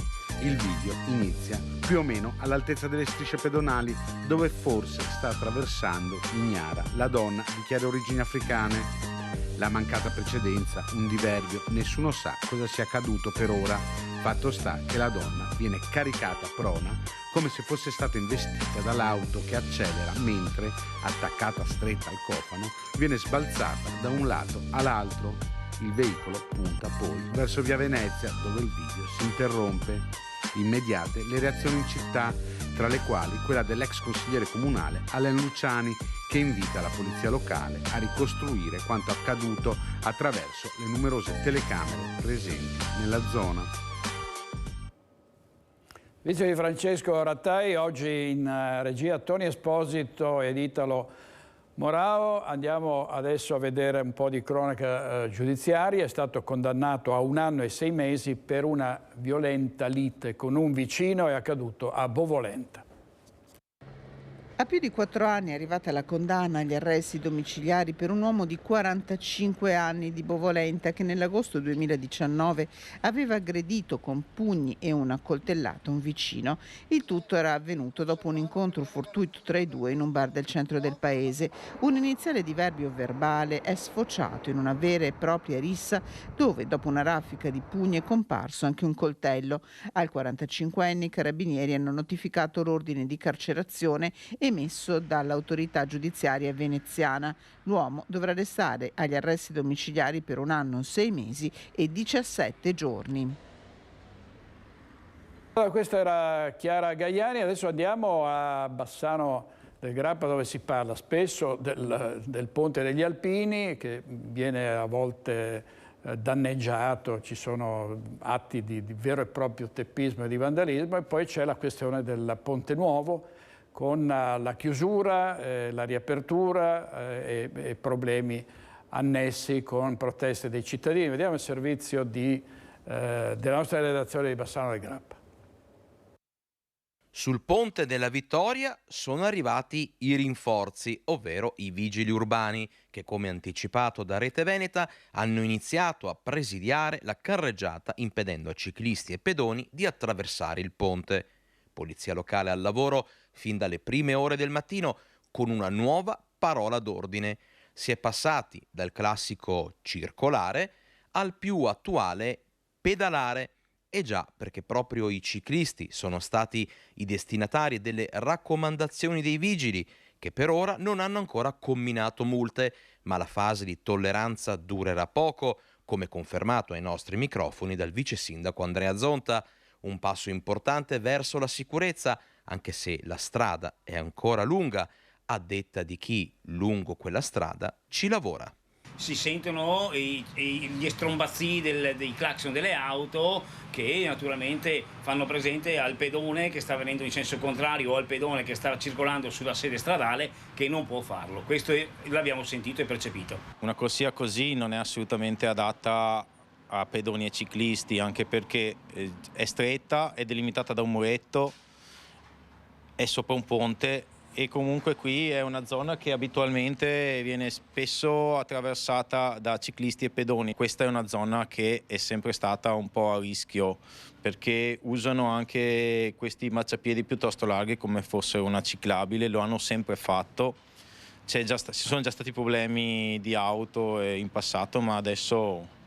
Il video inizia più o meno all'altezza delle strisce pedonali, dove forse sta attraversando ignara la donna di chiare origini africane. La mancata precedenza, un diverbio, nessuno sa cosa sia accaduto per ora. Fatto sta che la donna viene caricata prona come se fosse stata investita dall'auto che accelera mentre, attaccata stretta al cofano, viene sbalzata da un lato all'altro. Il veicolo punta poi verso via Venezia, dove il video si interrompe. Immediate le reazioni in città, tra le quali quella dell'ex consigliere comunale Alain Luciani, che invita la polizia locale a ricostruire quanto accaduto attraverso le numerose telecamere presenti nella zona. Vice di Francesco Rattai, oggi in regia Tony Esposito ed Italo Morao. Andiamo adesso a vedere un po' di cronaca giudiziaria. È stato condannato a 1 anno e 6 mesi per una violenta lite con un vicino, è accaduto a Bovolenta. A più di 4 anni è arrivata la condanna agli arresti domiciliari per un uomo di 45 anni di Bovolenta che nell'agosto 2019 aveva aggredito con pugni e una coltellata un vicino. Il tutto era avvenuto dopo un incontro fortuito tra i due in un bar del centro del paese. Un iniziale diverbio verbale è sfociato in una vera e propria rissa dove, dopo una raffica di pugni, è comparso anche un coltello. Al 45enne i carabinieri hanno notificato l'ordine di carcerazione emesso dall'autorità giudiziaria veneziana. L'uomo dovrà restare agli arresti domiciliari per 1 anno, 6 mesi e 17 giorni. Allora, questa era Chiara Gaiani, adesso andiamo a Bassano del Grappa, dove si parla spesso del ponte degli Alpini, che viene a volte danneggiato, ci sono atti di vero e proprio teppismo e di vandalismo, e poi c'è la questione del Ponte Nuovo, con la chiusura, la riapertura e problemi annessi con proteste dei cittadini. Vediamo il servizio della nostra redazione di Bassano del Grappa. Sul Ponte della Vittoria sono arrivati i rinforzi, ovvero i vigili urbani, che come anticipato da Rete Veneta hanno iniziato a presidiare la carreggiata impedendo a ciclisti e pedoni di attraversare il ponte. Polizia locale al lavoro fin dalle prime ore del mattino con una nuova parola d'ordine. Si è passati dal classico circolare al più attuale pedalare. E già, perché proprio i ciclisti sono stati i destinatari delle raccomandazioni dei vigili, che per ora non hanno ancora comminato multe, ma la fase di tolleranza durerà poco, come confermato ai nostri microfoni dal vice sindaco Andrea Zonta. Un passo importante verso la sicurezza, anche se la strada è ancora lunga, a detta di chi lungo quella strada ci lavora. Si sentono gli strombazzi dei clacson delle auto che naturalmente fanno presente al pedone che sta venendo in senso contrario o al pedone che sta circolando sulla sede stradale che non può farlo. Questo l'abbiamo sentito e percepito. Una corsia così non è assolutamente adatta a pedoni e ciclisti, anche perché è stretta, è delimitata da un muretto, è sopra un ponte e comunque qui è una zona che abitualmente viene spesso attraversata da ciclisti e pedoni. Questa è una zona che è sempre stata un po' a rischio perché usano anche questi marciapiedi piuttosto larghi come fossero una ciclabile, lo hanno sempre fatto. Ci sono già stati problemi di auto in passato, ma adesso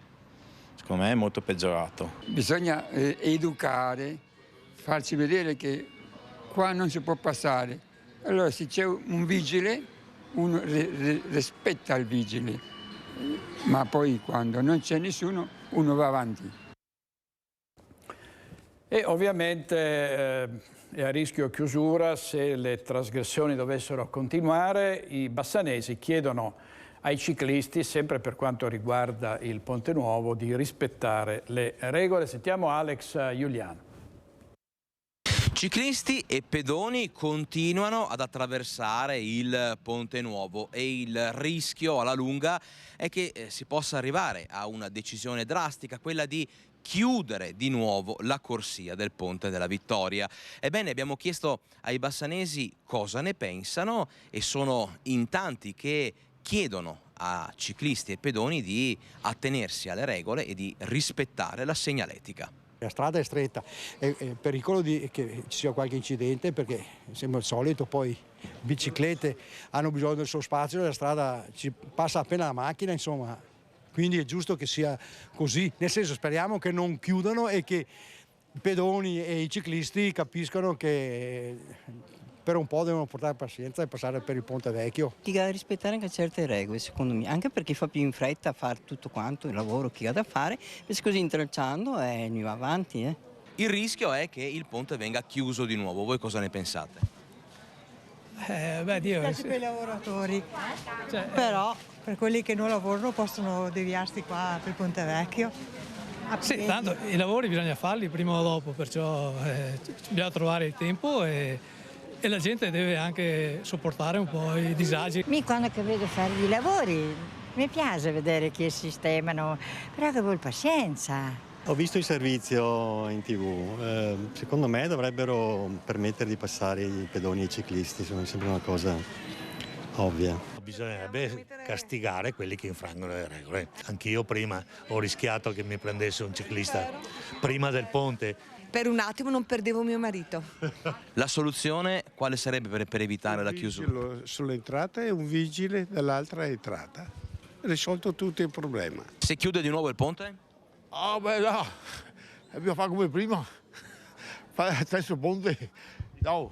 secondo me è molto peggiorato. Bisogna educare, farci vedere che qua non si può passare. Allora se c'è un vigile, uno rispetta il vigile, ma poi quando non c'è nessuno, uno va avanti. E ovviamente è a rischio chiusura se le trasgressioni dovessero continuare. I bassanesi chiedono ai ciclisti, sempre per quanto riguarda il Ponte Nuovo, di rispettare le regole. Sentiamo Alex Giuliano. Ciclisti e pedoni continuano ad attraversare il Ponte Nuovo e il rischio alla lunga è che si possa arrivare a una decisione drastica, quella di chiudere di nuovo la corsia del Ponte della Vittoria. Ebbene, abbiamo chiesto ai bassanesi cosa ne pensano e sono in tanti che chiedono a ciclisti e pedoni di attenersi alle regole e di rispettare la segnaletica. La strada è stretta, è pericolo che ci sia qualche incidente perché sembra il solito, poi biciclette hanno bisogno del suo spazio e la strada ci passa appena la macchina, insomma, quindi è giusto che sia così, nel senso speriamo che non chiudano e che i pedoni e i ciclisti capiscano che per un po' devono portare pazienza e passare per il Ponte Vecchio. Chi ha da rispettare anche certe regole, secondo me, anche perché fa più in fretta a fare tutto quanto il lavoro che ha da fare, e così intralciando e ne va avanti. Il rischio è che il ponte venga chiuso di nuovo, voi cosa ne pensate? Mi dispiace per i lavoratori, però per quelli che non lavorano possono deviarsi qua per il Ponte Vecchio. Sì, tanto i lavori bisogna farli prima o dopo, perciò bisogna trovare il tempo e la gente deve anche sopportare un po' i disagi. Quando vedo fare i lavori mi piace vedere che sistemano, però che vuol pazienza. Ho visto il servizio in TV, secondo me dovrebbero permettere di passare i pedoni e i ciclisti, mi sembra una cosa ovvia. Bisognerebbe castigare quelli che infrangono le regole. Anch'io prima ho rischiato che mi prendesse un ciclista prima del ponte. Per un attimo non perdevo mio marito. La soluzione quale sarebbe per evitare la chiusura? Sull'entrata e un vigile dall'altra entrata. Risolto tutto il problema. Se chiude di nuovo il ponte? Ah, beh, no. Dobbiamo fare come prima. Fare lo stesso ponte. No.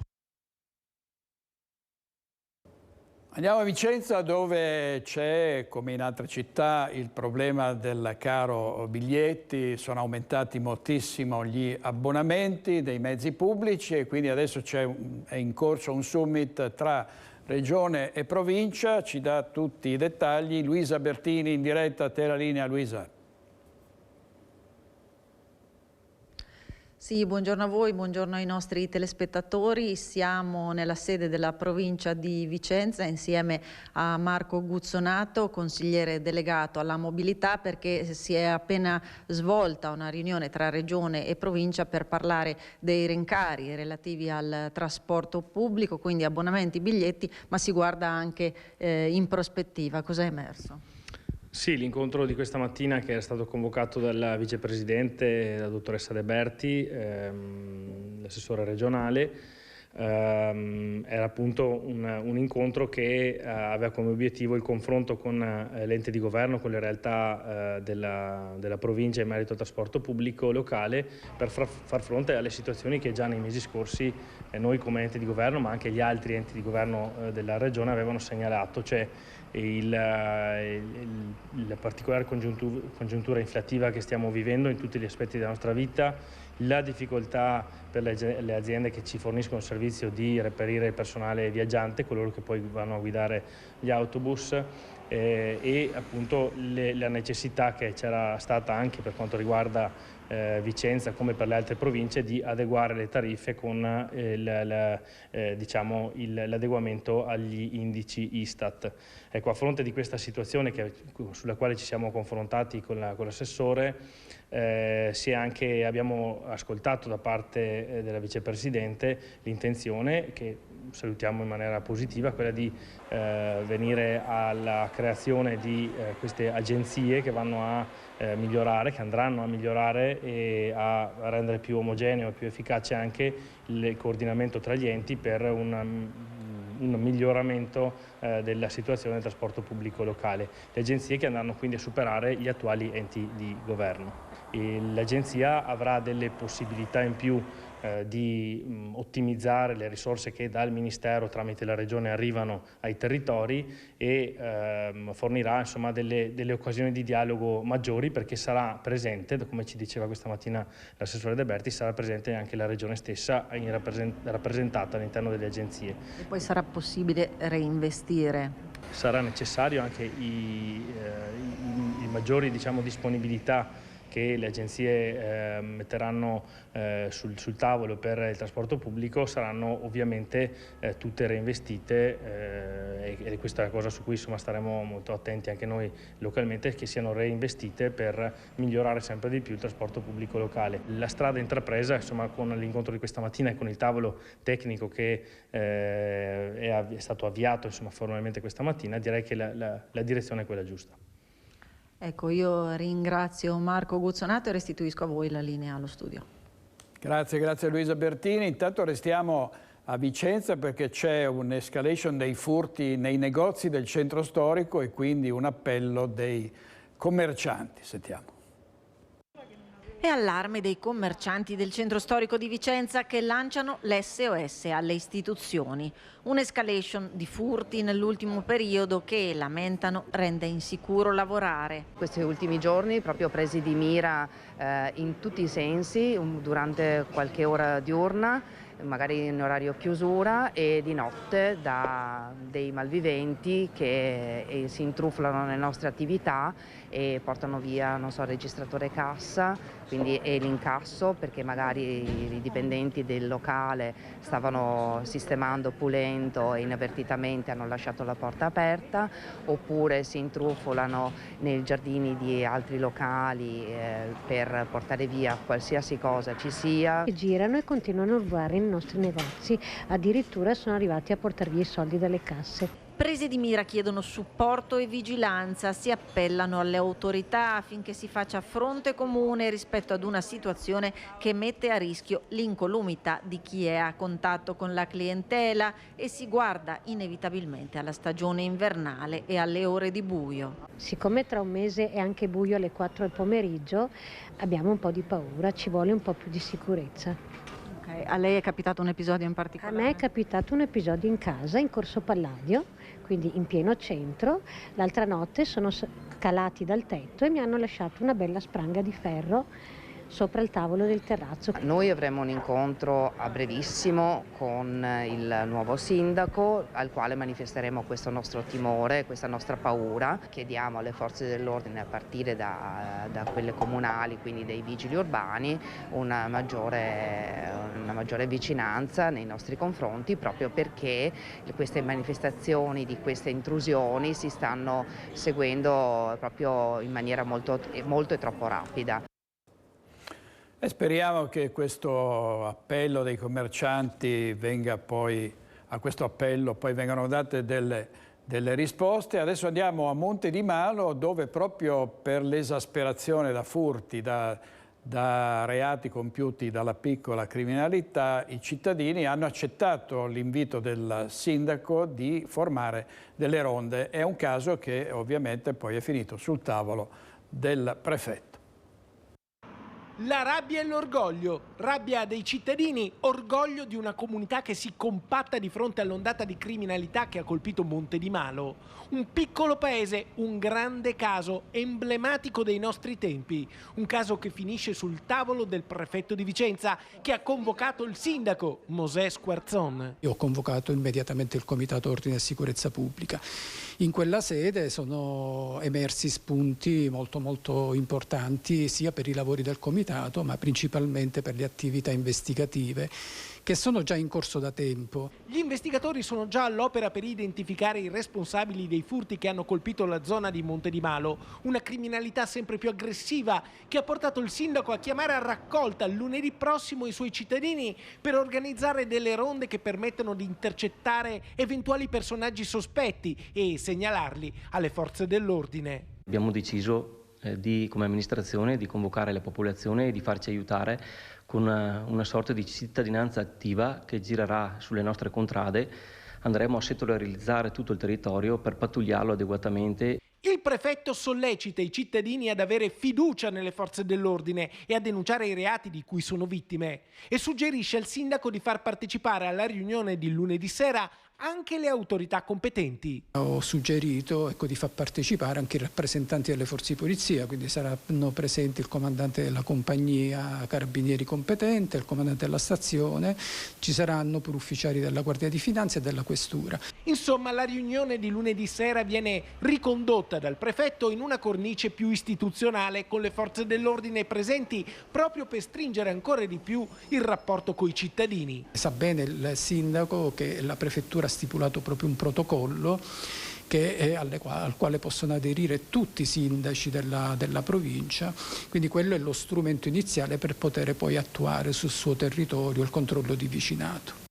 Andiamo a Vicenza dove c'è, come in altre città, il problema del caro biglietti. Sono aumentati moltissimo gli abbonamenti dei mezzi pubblici e quindi adesso è in corso un summit tra Regione e Provincia. Ci dà tutti i dettagli Luisa Bertini in diretta. A te la linea, Luisa. Sì, buongiorno a voi, buongiorno ai nostri telespettatori. Siamo nella sede della provincia di Vicenza insieme a Marco Guzzonato, consigliere delegato alla mobilità, perché si è appena svolta una riunione tra regione e provincia per parlare dei rincari relativi al trasporto pubblico, quindi abbonamenti, biglietti, ma si guarda anche in prospettiva. Cosa è emerso? Sì, l'incontro di questa mattina che era stato convocato dal vicepresidente, la dottoressa De Berti, l'assessore regionale, era appunto un incontro che aveva come obiettivo il confronto con l'ente di governo, con le realtà della provincia in merito al trasporto pubblico locale per far fronte alle situazioni che già nei mesi scorsi noi come ente di governo, ma anche gli altri enti di governo della regione avevano segnalato, cioè la particolare congiuntura inflattiva che stiamo vivendo in tutti gli aspetti della nostra vita, la difficoltà per le aziende che ci forniscono il servizio di reperire il personale viaggiante, coloro che poi vanno a guidare gli autobus, e appunto la necessità che c'era stata anche per quanto riguarda Vicenza come per le altre province di adeguare le tariffe con l'adeguamento agli indici Istat. Ecco, a fronte di questa situazione sulla quale ci siamo confrontati con l'assessore, abbiamo ascoltato da parte della vicepresidente l'intenzione, che salutiamo in maniera positiva, quella di venire alla creazione di queste agenzie che vanno a migliorare, che andranno a migliorare e a rendere più omogeneo e più efficace anche il coordinamento tra gli enti per un miglioramento della situazione del trasporto pubblico locale. Le agenzie che andranno quindi a superare gli attuali enti di governo. L'agenzia avrà delle possibilità in più di ottimizzare le risorse che dal Ministero tramite la Regione arrivano ai territori e fornirà insomma delle occasioni di dialogo maggiori, perché sarà presente, come ci diceva questa mattina l'assessore De Berti, sarà presente anche la Regione stessa rappresentata all'interno delle agenzie. E poi sarà possibile reinvestire? Sarà necessario anche i maggiori disponibilità che le agenzie metteranno sul tavolo per il trasporto pubblico saranno ovviamente tutte reinvestite e questa è una cosa su cui insomma staremo molto attenti anche noi localmente, che siano reinvestite per migliorare sempre di più il trasporto pubblico locale. La strada intrapresa insomma con l'incontro di questa mattina e con il tavolo tecnico che è stato avviato insomma formalmente questa mattina, direi che la direzione è quella giusta. Ecco, io ringrazio Marco Guzzonato e restituisco a voi la linea allo studio. Grazie a Luisa Bertini. Intanto restiamo a Vicenza perché c'è un'escalation dei furti nei negozi del centro storico e quindi un appello dei commercianti. Sentiamo. E allarme dei commercianti del centro storico di Vicenza che lanciano l'SOS alle istituzioni. Un'escalation di furti nell'ultimo periodo che, lamentano, rende insicuro lavorare. Questi ultimi giorni proprio presi di mira in tutti i sensi, durante qualche ora diurna, magari in orario chiusura e di notte da dei malviventi che si intruflano nelle nostre attività e portano via, non so, il registratore cassa, quindi e l'incasso, perché magari i dipendenti del locale stavano sistemando, pulendo e inavvertitamente hanno lasciato la porta aperta, oppure si intrufolano nei giardini di altri locali per portare via qualsiasi cosa ci sia. Girano e continuano a rubare nei nostri negozi, addirittura sono arrivati a portare via i soldi dalle casse. Prese di mira chiedono supporto e vigilanza, si appellano alle autorità affinché si faccia fronte comune rispetto ad una situazione che mette a rischio l'incolumità di chi è a contatto con la clientela e si guarda inevitabilmente alla stagione invernale e alle ore di buio. Siccome tra un mese è anche buio alle 4 del pomeriggio, abbiamo un po' di paura, ci vuole un po' più di sicurezza. Okay. A lei è capitato un episodio in particolare? A me è capitato un episodio in casa, in Corso Palladio, quindi in pieno centro. L'altra notte sono calati dal tetto e mi hanno lasciato una bella spranga di ferro sopra il tavolo del terrazzo. Noi avremo un incontro a brevissimo con il nuovo sindaco al quale manifesteremo questo nostro timore, questa nostra paura. Chiediamo alle forze dell'ordine, a partire da quelle comunali, quindi dei vigili urbani, una maggiore vicinanza nei nostri confronti, proprio perché queste manifestazioni di queste intrusioni si stanno seguendo proprio in maniera molto e troppo rapida. E speriamo che questo appello dei commercianti venga poi, a questo appello poi vengano date delle risposte. Adesso andiamo a Monte di Malo, dove proprio per l'esasperazione da furti, da reati compiuti dalla piccola criminalità, i cittadini hanno accettato l'invito del sindaco di formare delle ronde. È un caso che ovviamente poi è finito sul tavolo del prefetto. La rabbia e l'orgoglio, rabbia dei cittadini, orgoglio di una comunità che si compatta di fronte all'ondata di criminalità che ha colpito Monte di Malo. Un piccolo paese, un grande caso, emblematico dei nostri tempi. Un caso che finisce sul tavolo del prefetto di Vicenza, che ha convocato il sindaco Mosè Squarzon. Io ho convocato immediatamente il Comitato Ordine e Sicurezza Pubblica. In quella sede sono emersi spunti molto importanti sia per i lavori del Comitato, ma principalmente per le attività investigative che sono già in corso da tempo. Gli investigatori sono già all'opera per identificare i responsabili dei furti che hanno colpito la zona di Monte di Malo, una criminalità sempre più aggressiva che ha portato il sindaco a chiamare a raccolta lunedì prossimo i suoi cittadini per organizzare delle ronde che permettono di intercettare eventuali personaggi sospetti e segnalarli alle forze dell'ordine. Abbiamo deciso come amministrazione di convocare la popolazione e di farci aiutare con una sorta di cittadinanza attiva che girerà sulle nostre contrade. Andremo a settorializzare tutto il territorio per pattugliarlo adeguatamente. Il prefetto sollecita i cittadini ad avere fiducia nelle forze dell'ordine e a denunciare i reati di cui sono vittime e suggerisce al sindaco di far partecipare alla riunione di lunedì sera anche le autorità competenti. Ho suggerito di far partecipare anche i rappresentanti delle forze di polizia, quindi saranno presenti il comandante della compagnia carabinieri competente, il comandante della stazione, ci saranno pure ufficiali della Guardia di Finanza e della Questura. Insomma, la riunione di lunedì sera viene ricondotta dal prefetto in una cornice più istituzionale con le forze dell'ordine presenti proprio per stringere ancora di più il rapporto coi cittadini. Sa bene il sindaco che la prefettura ha stipulato proprio un protocollo al quale possono aderire tutti i sindaci della provincia, quindi quello è lo strumento iniziale per poter poi attuare sul suo territorio il controllo di vicinato.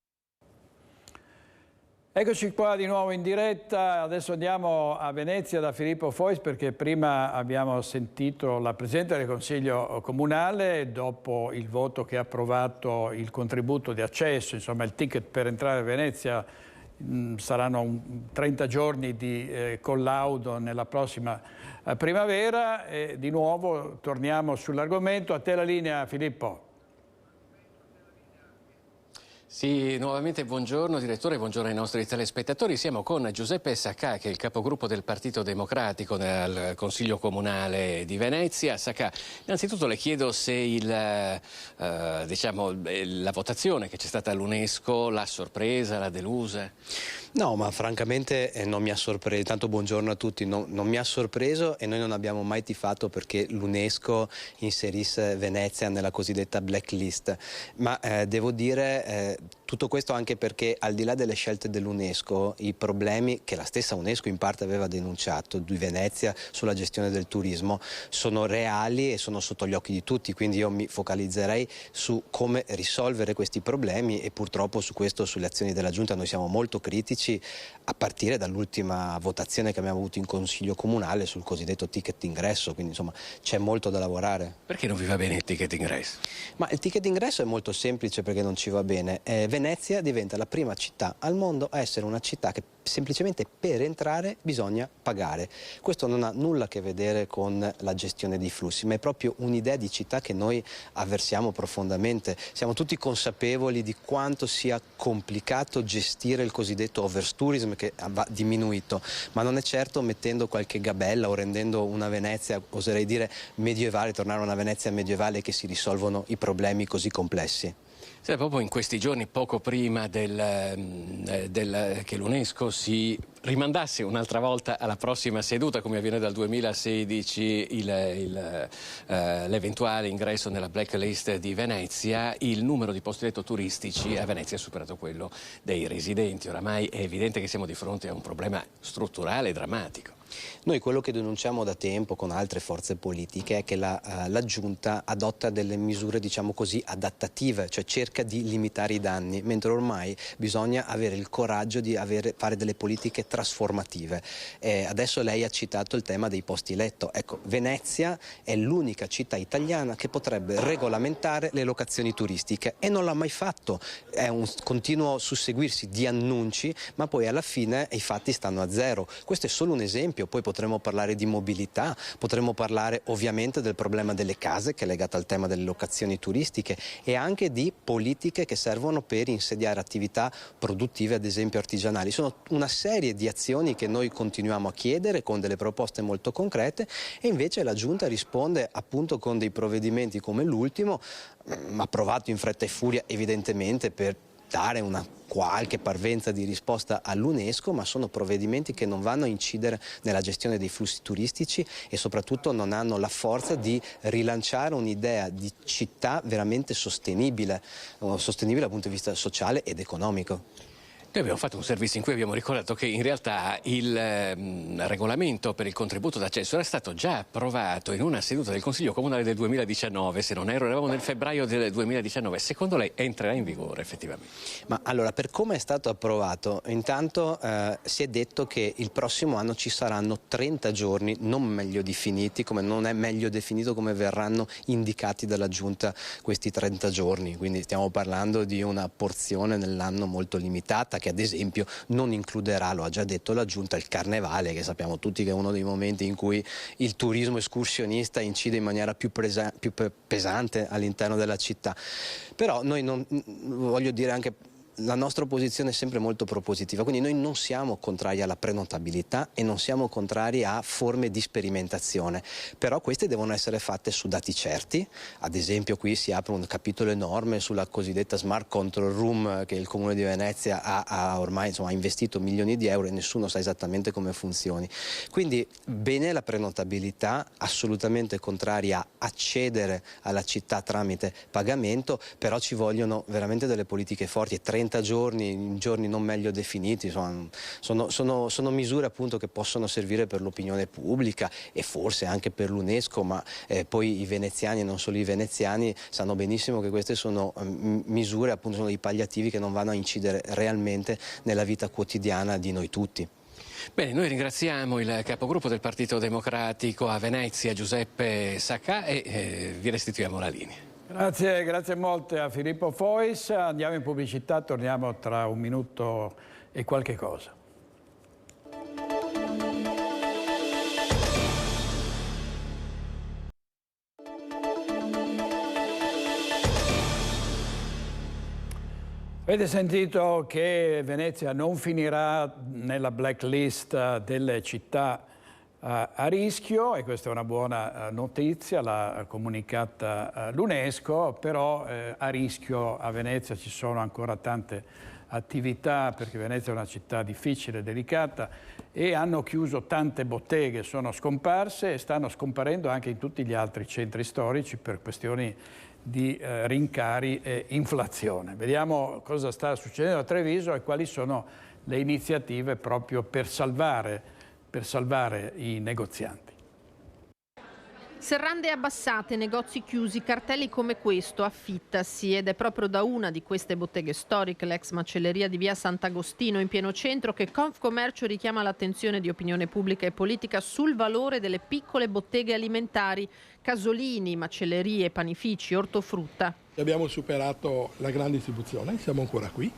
Eccoci qua di nuovo in diretta, adesso andiamo a Venezia da Filippo Fois perché prima abbiamo sentito la Presidente del Consiglio Comunale dopo il voto che ha approvato il contributo di accesso, insomma il ticket per entrare a Venezia. Saranno 30 giorni di collaudo nella prossima primavera e di nuovo torniamo sull'argomento. A te la linea, Filippo. Sì, nuovamente buongiorno direttore, buongiorno ai nostri telespettatori. Siamo con Giuseppe Sacà, che è il capogruppo del Partito Democratico nel Consiglio Comunale di Venezia. Sacà, innanzitutto le chiedo se la votazione che c'è stata all'UNESCO l'ha sorpresa, l'ha delusa? No, ma francamente non mi ha sorpreso. Tanto buongiorno a tutti, non mi ha sorpreso e noi non abbiamo mai tifato perché l'UNESCO inserisse Venezia nella cosiddetta blacklist. Ma devo dire tutto questo anche perché al di là delle scelte dell'UNESCO, i problemi che la stessa UNESCO in parte aveva denunciato di Venezia sulla gestione del turismo sono reali e sono sotto gli occhi di tutti, quindi io mi focalizzerei su come risolvere questi problemi e purtroppo su questo, sulle azioni della Giunta noi siamo molto critici a partire dall'ultima votazione che abbiamo avuto in Consiglio Comunale sul cosiddetto ticket ingresso, quindi insomma c'è molto da lavorare. Perché non vi va bene il ticket ingresso? Ma il ticket ingresso è molto semplice perché non ci va bene. Venezia diventa la prima città al mondo a essere una città che semplicemente per entrare bisogna pagare. Questo non ha nulla a che vedere con la gestione dei flussi, ma è proprio un'idea di città che noi avversiamo profondamente. Siamo tutti consapevoli di quanto sia complicato gestire il cosiddetto overtourism che va diminuito, ma non è certo mettendo qualche gabella o rendendo una Venezia, oserei dire, medievale, tornare a una Venezia medievale, che si risolvono i problemi così complessi. Sì, proprio in questi giorni, poco prima che l'UNESCO si rimandasse un'altra volta alla prossima seduta, come avviene dal 2016, l'eventuale ingresso nella blacklist di Venezia, il numero di posti letto turistici a Venezia ha superato quello dei residenti. Oramai è evidente che siamo di fronte a un problema strutturale e drammatico. Noi quello che denunciamo da tempo con altre forze politiche è che la Giunta adotta delle misure, diciamo così, adattative, cioè cerca di limitare i danni, mentre ormai bisogna avere il coraggio di fare delle politiche trasformative. Adesso lei ha citato il tema dei posti letto. Ecco, Venezia è l'unica città italiana che potrebbe regolamentare le locazioni turistiche e non l'ha mai fatto. È un continuo susseguirsi di annunci, ma poi alla fine i fatti stanno a zero. Questo è solo un esempio. Poi potremmo parlare di mobilità, potremmo parlare ovviamente del problema delle case, che è legato al tema delle locazioni turistiche, e anche di politiche che servono per insediare attività produttive, ad esempio artigianali. Sono una serie di azioni che noi continuiamo a chiedere con delle proposte molto concrete e invece la Giunta risponde appunto con dei provvedimenti come l'ultimo, approvato in fretta e furia evidentemente per dare una qualche parvenza di risposta all'UNESCO, ma sono provvedimenti che non vanno a incidere nella gestione dei flussi turistici e soprattutto non hanno la forza di rilanciare un'idea di città veramente sostenibile dal punto di vista sociale ed economico. Noi abbiamo fatto un servizio in cui abbiamo ricordato che in realtà il regolamento per il contributo d'accesso era stato già approvato in una seduta del Consiglio Comunale del 2019, se non erro, eravamo nel febbraio del 2019. Secondo lei entrerà in vigore effettivamente? Ma allora, per come è stato approvato, intanto si è detto che il prossimo anno ci saranno 30 giorni non meglio definiti, come non è meglio definito come verranno indicati dalla Giunta questi 30 giorni, quindi stiamo parlando di una porzione nell'anno molto limitata, che ad esempio non includerà, lo ha già detto la Giunta, il Carnevale, che sappiamo tutti che è uno dei momenti in cui il turismo escursionista incide in maniera più pesante all'interno della città. Però noi non voglio dire anche la nostra posizione è sempre molto propositiva, quindi noi non siamo contrari alla prenotabilità e non siamo contrari a forme di sperimentazione, però queste devono essere fatte su dati certi. Ad esempio qui si apre un capitolo enorme sulla cosiddetta Smart Control Room che il Comune di Venezia ha ormai ha investito milioni di euro e nessuno sa esattamente come funzioni. Quindi bene la prenotabilità, assolutamente contrari a accedere alla città tramite pagamento, però ci vogliono veramente delle politiche forti. 30 giorni, in giorni non meglio definiti, insomma, sono misure appunto che possono servire per l'opinione pubblica e forse anche per l'UNESCO, ma poi i veneziani e non solo i veneziani sanno benissimo che queste sono misure, appunto sono dei palliativi che non vanno a incidere realmente nella vita quotidiana di noi tutti. Bene, noi ringraziamo il capogruppo del Partito Democratico a Venezia, Giuseppe Sacca, e vi restituiamo la linea. Grazie molte a Filippo Fois. Andiamo in pubblicità, torniamo tra un minuto e qualche cosa. Avete sentito che Venezia non finirà nella blacklist delle città a rischio, e questa è una buona notizia, l'ha comunicata l'UNESCO, però a rischio a Venezia ci sono ancora tante attività, perché Venezia è una città difficile, delicata, e hanno chiuso tante botteghe, sono scomparse e stanno scomparendo anche in tutti gli altri centri storici per questioni di rincari e inflazione. Vediamo cosa sta succedendo a Treviso e quali sono le iniziative proprio per salvare i negozianti. Serrande abbassate, negozi chiusi, cartelli come questo, affittasi, ed è proprio da una di queste botteghe storiche, l'ex macelleria di via Sant'Agostino in pieno centro, che Confcommercio richiama l'attenzione di opinione pubblica e politica sul valore delle piccole botteghe alimentari, casolini, macellerie, panifici, ortofrutta. Abbiamo superato la grande distribuzione, siamo ancora qui.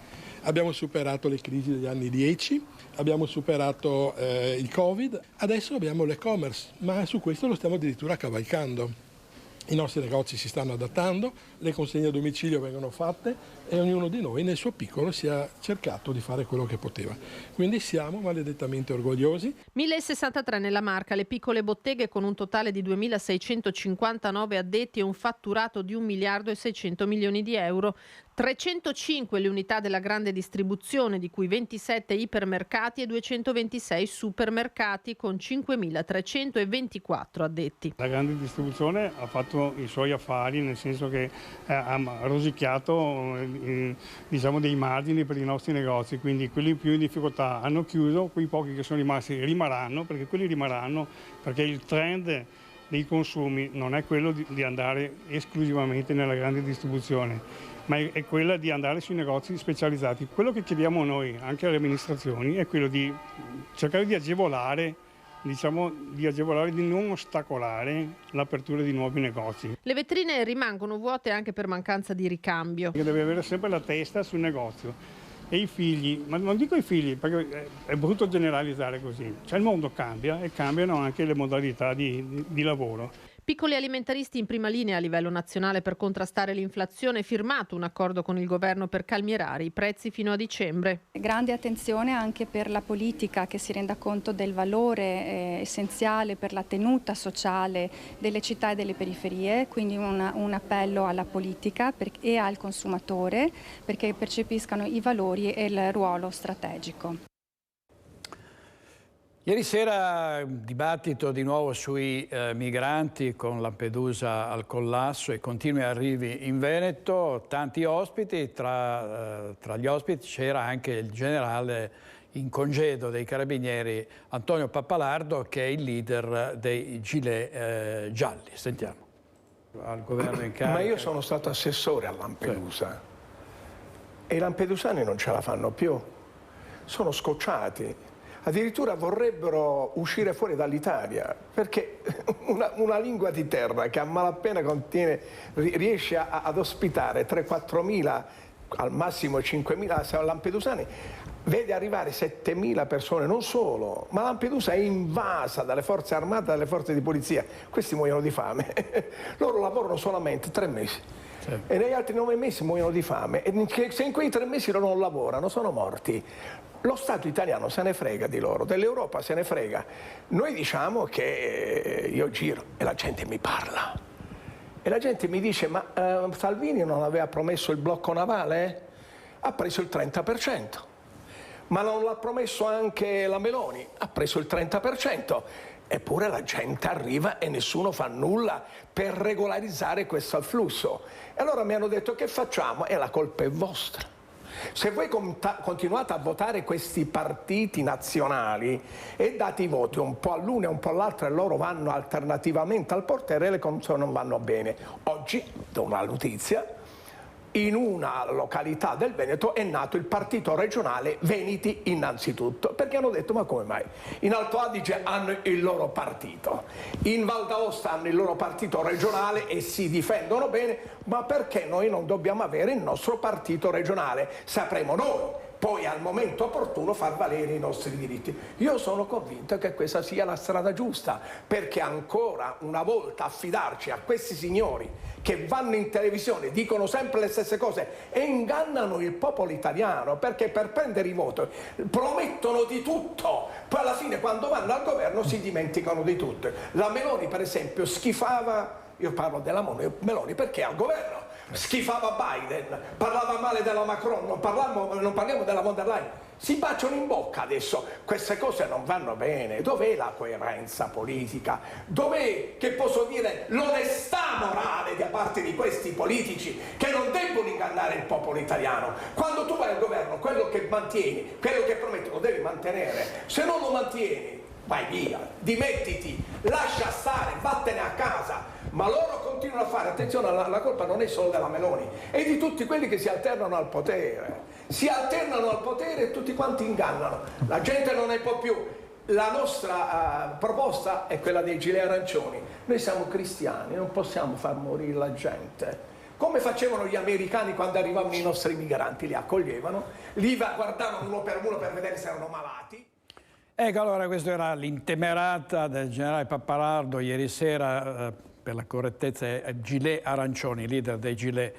Abbiamo superato le crisi degli anni 10, abbiamo superato il Covid, adesso abbiamo l'e-commerce, ma su questo lo stiamo addirittura cavalcando. I nostri negozi si stanno adattando, le consegne a domicilio vengono fatte e ognuno di noi nel suo piccolo si è cercato di fare quello che poteva. Quindi siamo maledettamente orgogliosi. 1063 nella Marca, le piccole botteghe con un totale di 2.659 addetti e un fatturato di 1 miliardo e 600 milioni di euro. 305 le unità della grande distribuzione, di cui 27 ipermercati e 226 supermercati con 5.324 addetti. La grande distribuzione ha fatto i suoi affari, nel senso che ha rosicchiato diciamo dei margini per i nostri negozi, quindi quelli più in difficoltà hanno chiuso, quei pochi che sono rimasti rimarranno, perché quelli rimarranno, perché il trend dei consumi non è quello di andare esclusivamente nella grande distribuzione, ma è quella di andare sui negozi specializzati. Quello che chiediamo noi, anche alle amministrazioni, è quello di cercare di agevolare, di non ostacolare l'apertura di nuovi negozi. Le vetrine rimangono vuote anche per mancanza di ricambio. Deve avere sempre la testa sul negozio. E i figli, ma non dico i figli perché è brutto generalizzare così, cioè il mondo cambia e cambiano anche le modalità di lavoro. Piccoli alimentaristi in prima linea a livello nazionale per contrastare l'inflazione, firmato un accordo con il governo per calmierare i prezzi fino a dicembre. Grande attenzione anche per la politica che si renda conto del valore essenziale per la tenuta sociale delle città e delle periferie, quindi un appello alla politica e al consumatore perché percepiscano i valori e il ruolo strategico. Ieri sera dibattito di nuovo sui migranti, con Lampedusa al collasso e continui arrivi in Veneto, tanti ospiti, tra gli ospiti c'era anche il generale in congedo dei Carabinieri Antonio Pappalardo, che è il leader dei gilet gialli. Sentiamo. Al governo in carica. Ma io sono stato assessore a Lampedusa e i lampedusani non ce la fanno più, sono scocciati. Addirittura vorrebbero uscire fuori dall'Italia, perché una lingua di terra che a malapena riesce ad ospitare 3-4 mila, al massimo 5.000 lampedusani, vede arrivare 7.000 persone, non solo, ma Lampedusa è invasa dalle forze armate e dalle forze di polizia. Questi muoiono di fame. Loro lavorano solamente 3 mesi. e negli altri 9 mesi muoiono di fame, e se in quei 3 mesi non lavorano sono morti. Lo Stato italiano se ne frega di loro, dell'Europa se ne frega. Noi diciamo che io giro e la gente mi parla. E la gente mi dice, ma Salvini non aveva promesso il blocco navale? Ha preso il 30%. Ma non l'ha promesso anche la Meloni? Ha preso il 30%. Eppure la gente arriva e nessuno fa nulla per regolarizzare questo afflusso. E allora mi hanno detto, che facciamo? E la colpa è vostra. Se voi continuate a votare questi partiti nazionali e date i voti un po' all'uno e un po' all'altro e loro vanno alternativamente al potere, le cose non vanno bene. Oggi, do una notizia, in una località del Veneto è nato il partito regionale Veneti innanzitutto, perché hanno detto, ma come mai? In Alto Adige hanno il loro partito, in Val d'Aosta hanno il loro partito regionale e si difendono bene, ma perché noi non dobbiamo avere il nostro partito regionale? Sapremo noi poi al momento opportuno far valere i nostri diritti. Io sono convinto che questa sia la strada giusta, perché ancora una volta affidarci a questi signori che vanno in televisione, dicono sempre le stesse cose e ingannano il popolo italiano, perché per prendere i voti promettono di tutto, poi alla fine quando vanno al governo si dimenticano di tutto. La Meloni per esempio schifava, io parlo della Meloni perché è al governo, schifava Biden, parlava male della Macron, non parliamo della von der Leyen. Si baciano in bocca adesso, queste cose non vanno bene. Dov'è la coerenza politica? Dov'è, che posso dire, l'onestà morale da parte di questi politici che non debbono ingannare il popolo italiano? Quando tu vai al governo, quello che mantieni, quello che prometti lo devi mantenere. Se non lo mantieni, vai via, dimettiti, lascia stare, vattene a casa. Ma loro continuano a fare, attenzione, la colpa non è solo della Meloni, è di tutti quelli che si alternano al potere. Si alternano al potere e tutti quanti ingannano. La gente non ne può più. La nostra proposta è quella dei gilet arancioni. Noi siamo cristiani, non possiamo far morire la gente. Come facevano gli americani quando arrivavano i nostri migranti, li accoglievano, li guardavano uno per vedere se erano malati. Ecco, allora questa era l'intemerata del generale Pappalardo ieri sera, per la correttezza è gilet arancioni, leader dei gilet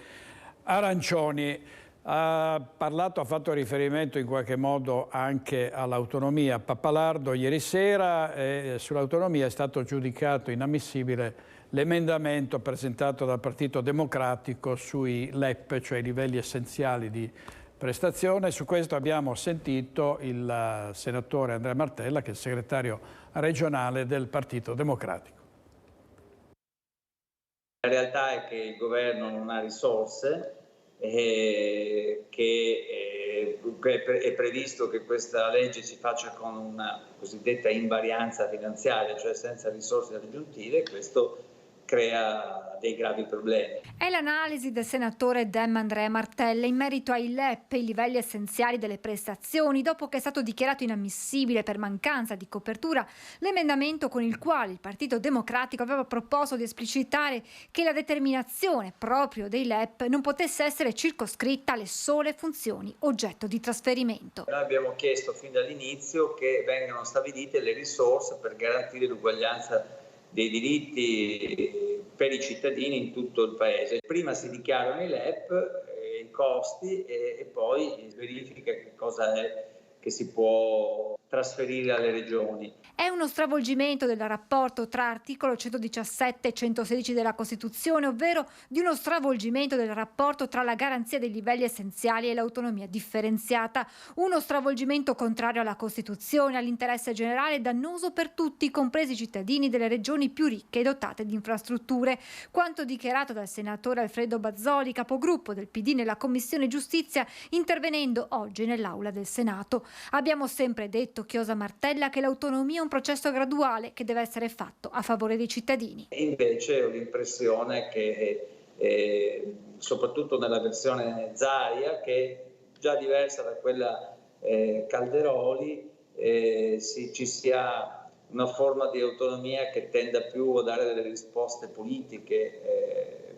arancioni. Ha fatto riferimento in qualche modo anche all'autonomia. Pappalardo ieri sera sull'autonomia è stato giudicato inammissibile l'emendamento presentato dal Partito Democratico sui LEP, cioè i livelli essenziali di prestazione. Su questo abbiamo sentito il senatore Andrea Martella, che è il segretario regionale del Partito Democratico. La realtà è che il governo non ha risorse, che è previsto che questa legge si faccia con una cosiddetta invarianza finanziaria, cioè senza risorse aggiuntive, e questo crea dei gravi problemi. È l'analisi del senatore Dem Andrea Martella in merito ai LEP, i livelli essenziali delle prestazioni, dopo che è stato dichiarato inammissibile per mancanza di copertura l'emendamento con il quale il Partito Democratico aveva proposto di esplicitare che la determinazione proprio dei LEP non potesse essere circoscritta alle sole funzioni oggetto di trasferimento. Noi abbiamo chiesto fin dall'inizio che vengano stabilite le risorse per garantire l'uguaglianza dei diritti per i cittadini in tutto il Paese. Prima si dichiarano i LEP, i costi e poi si verifica che cosa è che si può trasferire alle regioni. È uno stravolgimento del rapporto tra articolo 117 e 116 della Costituzione, ovvero di uno stravolgimento del rapporto tra la garanzia dei livelli essenziali e l'autonomia differenziata. Uno stravolgimento contrario alla Costituzione, all'interesse generale, dannoso per tutti, compresi i cittadini delle regioni più ricche e dotate di infrastrutture. Quanto dichiarato dal senatore Alfredo Bazzoli, capogruppo del PD nella Commissione Giustizia, intervenendo oggi nell'Aula del Senato. Abbiamo sempre detto, chiosa Martella, che l'autonomia è un processo graduale che deve essere fatto a favore dei cittadini. Invece ho l'impressione che soprattutto nella versione Zaia, che è già diversa da quella Calderoli, ci sia una forma di autonomia che tenda più a dare delle risposte politiche,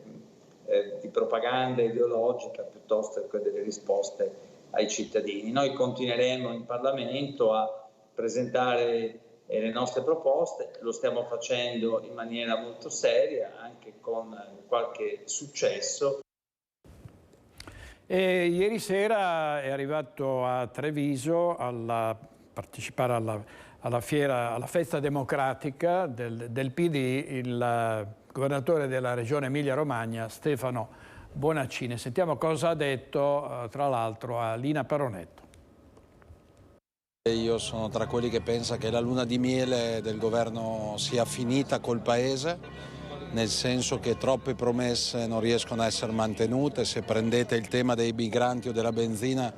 di propaganda ideologica, piuttosto che delle risposte ai cittadini. Noi continueremo in Parlamento a presentare le nostre proposte, lo stiamo facendo in maniera molto seria, anche con qualche successo. E ieri sera è arrivato a Treviso a partecipare alla festa democratica del PD il governatore della regione Emilia-Romagna Stefano Bonaccini. Sentiamo cosa ha detto tra l'altro a Lina Paronetto. Io sono tra quelli che pensa che la luna di miele del governo sia finita col Paese, nel senso che troppe promesse non riescono a essere mantenute. Se prendete il tema dei migranti o della benzina,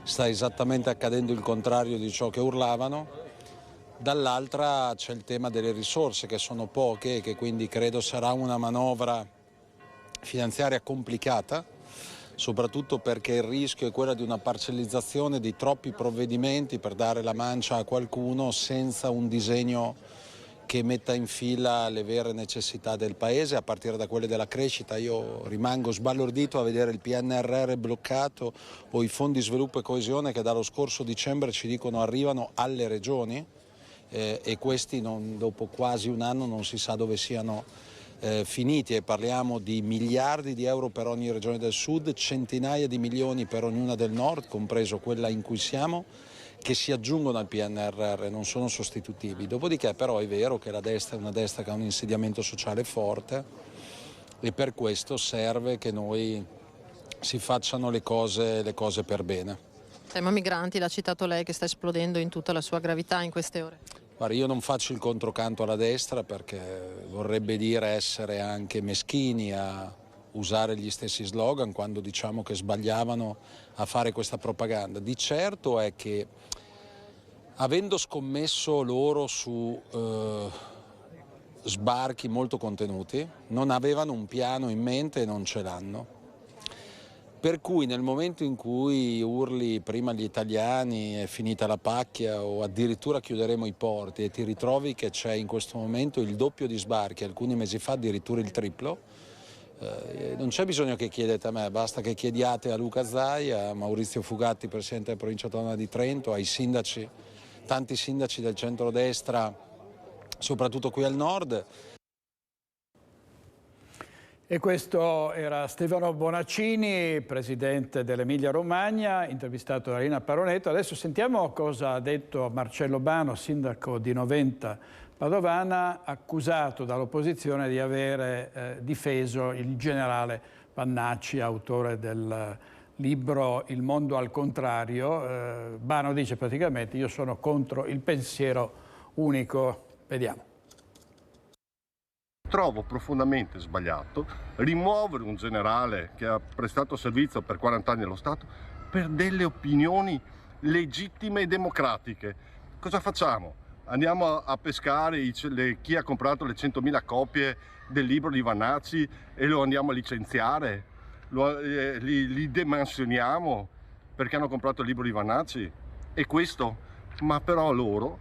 sta esattamente accadendo il contrario di ciò che urlavano. Dall'altra c'è il tema delle risorse, che sono poche e che quindi credo sarà una manovra finanziaria complicata, soprattutto perché il rischio è quello di una parcellizzazione di troppi provvedimenti per dare la mancia a qualcuno senza un disegno che metta in fila le vere necessità del Paese, a partire da quelle della crescita. Io rimango sbalordito a vedere il PNRR bloccato o i fondi sviluppo e coesione che dallo scorso dicembre ci dicono arrivano alle regioni e questi dopo quasi un anno non si sa dove siano finiti, e parliamo di miliardi di euro per ogni regione del sud, centinaia di milioni per ognuna del nord, compreso quella in cui siamo, che si aggiungono al PNRR, non sono sostitutivi. Dopodiché però è vero che la destra è una destra che ha un insediamento sociale forte e per questo serve che noi si facciano le cose per bene. Tema migranti, l'ha citato lei, che sta esplodendo in tutta la sua gravità in queste ore. Guarda, io non faccio il controcanto alla destra perché vorrebbe dire essere anche meschini a usare gli stessi slogan quando diciamo che sbagliavano a fare questa propaganda. Di certo è che avendo scommesso loro su sbarchi molto contenuti, non avevano un piano in mente e non ce l'hanno. Per cui nel momento in cui urli prima gli italiani è finita la pacchia o addirittura chiuderemo i porti e ti ritrovi che c'è in questo momento il doppio di sbarchi, alcuni mesi fa addirittura il triplo, non c'è bisogno che chiedete a me, basta che chiediate a Luca Zaia, a Maurizio Fugatti, presidente della provincia autonoma di Trento, ai sindaci, tanti sindaci del centrodestra, soprattutto qui al nord. E questo era Stefano Bonaccini, presidente dell'Emilia Romagna, intervistato da Lina Paronetto. Adesso sentiamo cosa ha detto Marcello Bano, sindaco di Noventa Padovana, accusato dall'opposizione di avere difeso il generale Vannacci, autore del libro Il mondo al contrario. Bano dice praticamente: io sono contro il pensiero unico. Vediamo. Trovo profondamente sbagliato rimuovere un generale che ha prestato servizio per 40 anni allo Stato per delle opinioni legittime e democratiche. Cosa facciamo? Andiamo a pescare chi ha comprato le 100.000 copie del libro di Vannacci e lo andiamo a licenziare? Li demansioniamo perché hanno comprato il libro di Vannacci? E questo? Ma però loro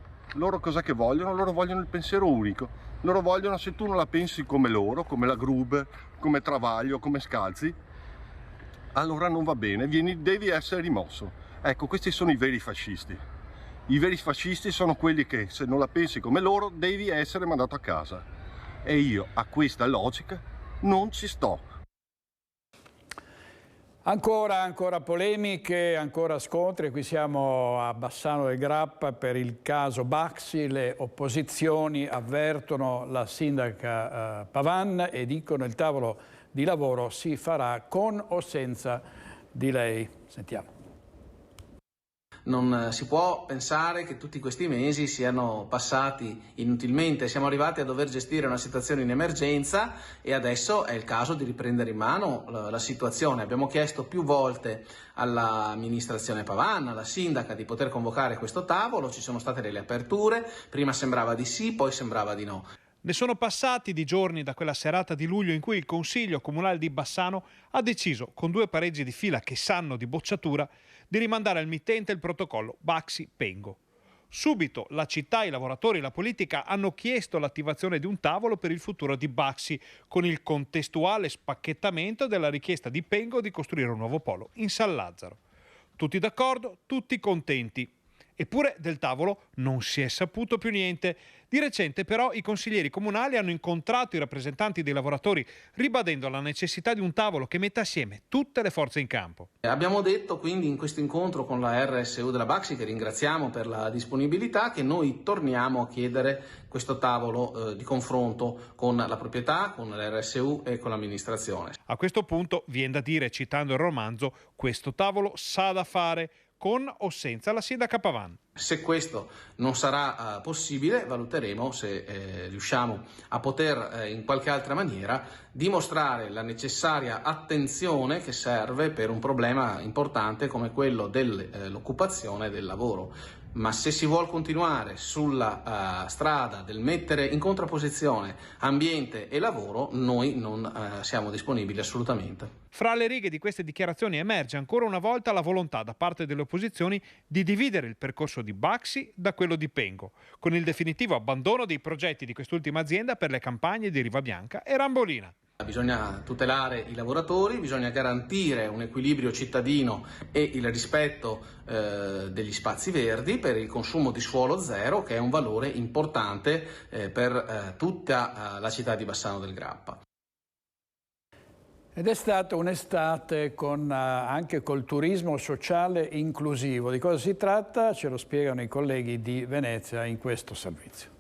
cosa che vogliono? Loro vogliono il pensiero unico. Loro vogliono, se tu non la pensi come loro, come la Gruber, come Travaglio, come Scalzi, allora non va bene, devi essere rimosso. Ecco, questi sono i veri fascisti. I veri fascisti sono quelli che, se non la pensi come loro, devi essere mandato a casa. E io a questa logica non ci sto. Ancora polemiche, ancora scontri. Qui siamo a Bassano del Grappa per il caso Baxi. Le opposizioni avvertono la sindaca Pavan e dicono il tavolo di lavoro si farà con o senza di lei. Sentiamo. Non si può pensare che tutti questi mesi siano passati inutilmente. Siamo arrivati a dover gestire una situazione in emergenza e adesso è il caso di riprendere in mano la situazione. Abbiamo chiesto più volte all'amministrazione Pavan, alla sindaca, di poter convocare questo tavolo. Ci sono state delle aperture, prima sembrava di sì, poi sembrava di no. Ne sono passati di giorni da quella serata di luglio in cui il Consiglio Comunale di Bassano ha deciso, con 2 pareggi di fila che sanno di bocciatura, di rimandare al mittente il protocollo Baxi-Pengo. Subito la città, i lavoratori e la politica hanno chiesto l'attivazione di un tavolo per il futuro di Baxi, con il contestuale spacchettamento della richiesta di Pengo di costruire un nuovo polo in San Lazzaro. Tutti d'accordo, tutti contenti. Eppure del tavolo non si è saputo più niente. Di recente però i consiglieri comunali hanno incontrato i rappresentanti dei lavoratori, ribadendo la necessità di un tavolo che metta assieme tutte le forze in campo. Abbiamo detto quindi in questo incontro con la RSU della Baxi, che ringraziamo per la disponibilità, che noi torniamo a chiedere questo tavolo di confronto con la proprietà, con la RSU e con l'amministrazione. A questo punto viene da dire, citando il romanzo, questo tavolo sa da fare, con o senza la sindaca Pavan. Se questo non sarà possibile, valuteremo se riusciamo a poter in qualche altra maniera dimostrare la necessaria attenzione che serve per un problema importante come quello dell'occupazione e del lavoro. Ma se si vuole continuare sulla strada del mettere in contrapposizione ambiente e lavoro, noi non siamo disponibili assolutamente. Fra le righe di queste dichiarazioni emerge ancora una volta la volontà da parte delle opposizioni di dividere il percorso di Baxi da quello di Pengo, con il definitivo abbandono dei progetti di quest'ultima azienda per le campagne di Rivabianca e Rambolina. Bisogna tutelare i lavoratori, bisogna garantire un equilibrio cittadino e il rispetto degli spazi verdi per il consumo di suolo zero, che è un valore importante per tutta la città di Bassano del Grappa. Ed è stata un'estate anche col turismo sociale inclusivo. Di cosa si tratta? Ce lo spiegano i colleghi di Venezia in questo servizio.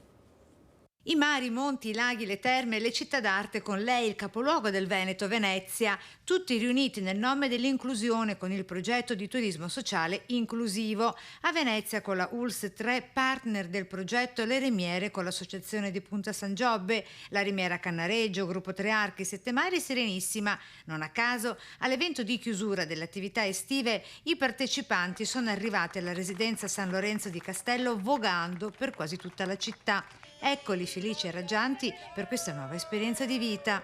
I mari, i monti, i laghi, le terme e le città d'arte con lei, il capoluogo del Veneto, Venezia, tutti riuniti nel nome dell'inclusione con il progetto di turismo sociale inclusivo. A Venezia con la ULSS 3, partner del progetto Le Rimiere con l'associazione di Punta San Giobbe, la Rimiera Cannareggio, Gruppo Tre Archi, Sette Mari e Serenissima. Non a caso, all'evento di chiusura delle attività estive, i partecipanti sono arrivati alla residenza San Lorenzo di Castello vogando per quasi tutta la città. Eccoli felici e raggianti per questa nuova esperienza di vita.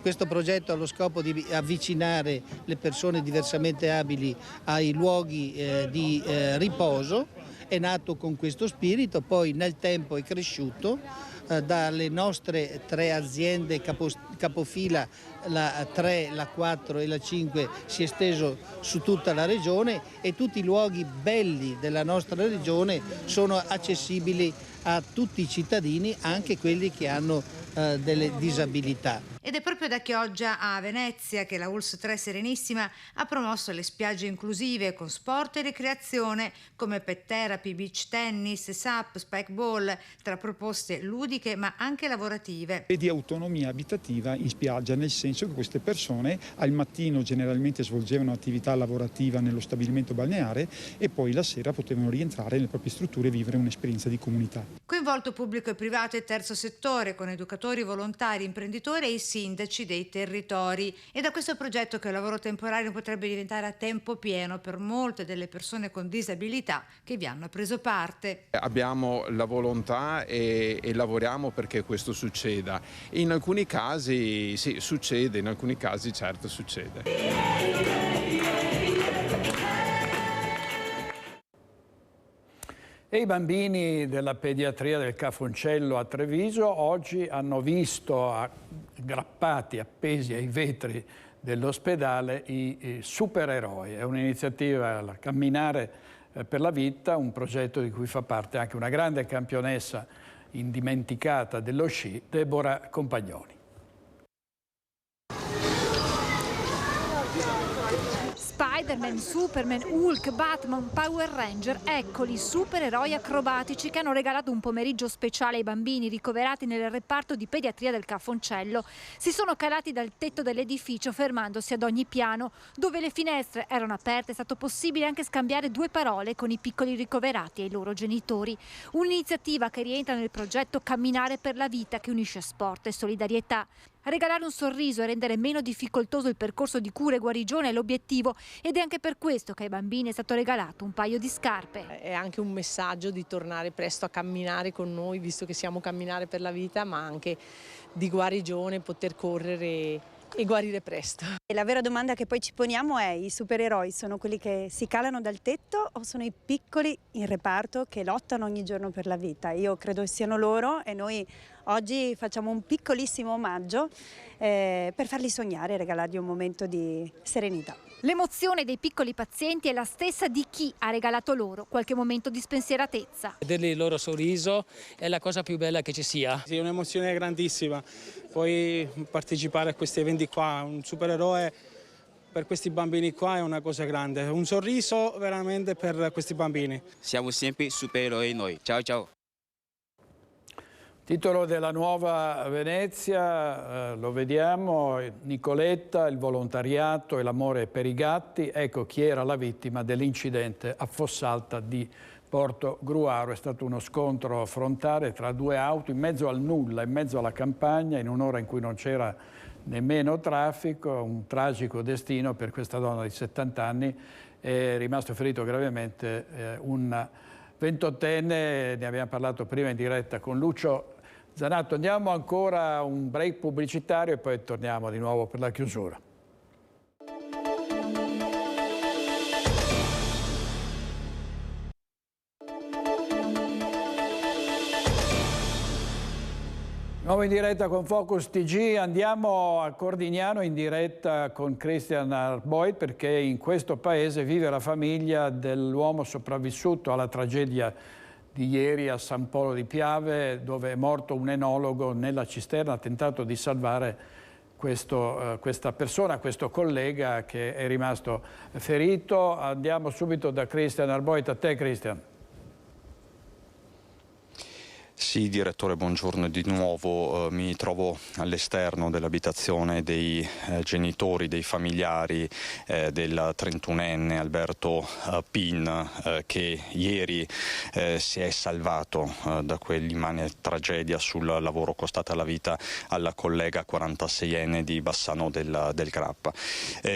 Questo progetto ha lo scopo di avvicinare le persone diversamente abili ai luoghi di riposo. È nato con questo spirito, poi nel tempo è cresciuto. Dalle nostre 3 aziende capofila, la 3, la 4 e la 5, si è esteso su tutta la regione e tutti i luoghi belli della nostra regione sono accessibili a tutti i cittadini, anche quelli che hanno delle disabilità. Ed è proprio da Chioggia a Venezia che la ULSS 3 Serenissima ha promosso le spiagge inclusive con sport e ricreazione come pet therapy, beach tennis, SUP, spike ball, tra proposte ludiche ma anche lavorative. E di autonomia abitativa in spiaggia, nel senso che queste persone al mattino generalmente svolgevano attività lavorativa nello stabilimento balneare e poi la sera potevano rientrare nelle proprie strutture e vivere un'esperienza di comunità. Coinvolto pubblico e privato e terzo settore con educatori, volontari, imprenditori e i sindaci dei territori. E da questo progetto che il lavoro temporaneo potrebbe diventare a tempo pieno per molte delle persone con disabilità che vi hanno preso parte. Abbiamo la volontà e lavoriamo perché questo succeda. In alcuni casi sì, succede, in alcuni casi certo succede. E i bambini della pediatria del Cafoncello a Treviso oggi hanno visto aggrappati, appesi ai vetri dell'ospedale i supereroi. È un'iniziativa, la Camminare per la Vita, un progetto di cui fa parte anche una grande campionessa indimenticata dello sci, Deborah Compagnoni. Spider-Man, Superman, Hulk, Batman, Power Ranger, eccoli, supereroi acrobatici che hanno regalato un pomeriggio speciale ai bambini ricoverati nel reparto di pediatria del Cafoncello. Si sono calati dal tetto dell'edificio fermandosi ad ogni piano. Dove le finestre erano aperte è stato possibile anche scambiare 2 parole con i piccoli ricoverati e i loro genitori. Un'iniziativa che rientra nel progetto Camminare per la Vita, che unisce sport e solidarietà. Regalare un sorriso e rendere meno difficoltoso il percorso di cura e guarigione è l'obiettivo, ed è anche per questo che ai bambini è stato regalato un paio di scarpe. È anche un messaggio di tornare presto a camminare con noi, visto che siamo Camminare per la Vita, ma anche di guarigione, poter correre e guarire presto. La vera domanda che poi ci poniamo è: i supereroi sono quelli che si calano dal tetto o sono i piccoli in reparto che lottano ogni giorno per la vita? Io credo siano loro, e noi oggi facciamo un piccolissimo omaggio per farli sognare e regalargli un momento di serenità. L'emozione dei piccoli pazienti è la stessa di chi ha regalato loro qualche momento di spensieratezza. Vederli il loro sorriso è la cosa più bella che ci sia. Sì, è un'emozione grandissima. Poi partecipare a questi eventi qua, un supereroe per questi bambini qua è una cosa grande. Un sorriso veramente per questi bambini. Siamo sempre supereroi noi. Ciao ciao. Titolo della Nuova Venezia, lo vediamo, Nicoletta, il volontariato e l'amore per i gatti. Ecco chi era la vittima dell'incidente a Fossalta di Portogruaro. È stato uno scontro frontale tra due auto in mezzo al nulla, in mezzo alla campagna, in un'ora in cui non c'era nemmeno traffico. Un tragico destino per questa donna di 70 anni. È rimasto ferito gravemente un 28enne, ne abbiamo parlato prima in diretta con Lucio Zanatto. Andiamo ancora a un break pubblicitario e poi torniamo di nuovo per la chiusura. Nuovo in diretta con Focus TG, andiamo a Cordignano in diretta con Christian Arboit perché in questo paese vive la famiglia dell'uomo sopravvissuto alla tragedia di ieri a San Polo di Piave, dove è morto un enologo nella cisterna, ha tentato di salvare questa persona, questo collega che è rimasto ferito. Andiamo subito da Christian Arboit, a te Christian. Sì, direttore, buongiorno di nuovo. Mi trovo all'esterno dell'abitazione dei genitori, dei familiari del 31enne Alberto Pin, che ieri si è salvato da quell'immane tragedia sul lavoro costata la vita alla collega 46enne di Bassano del Grappa.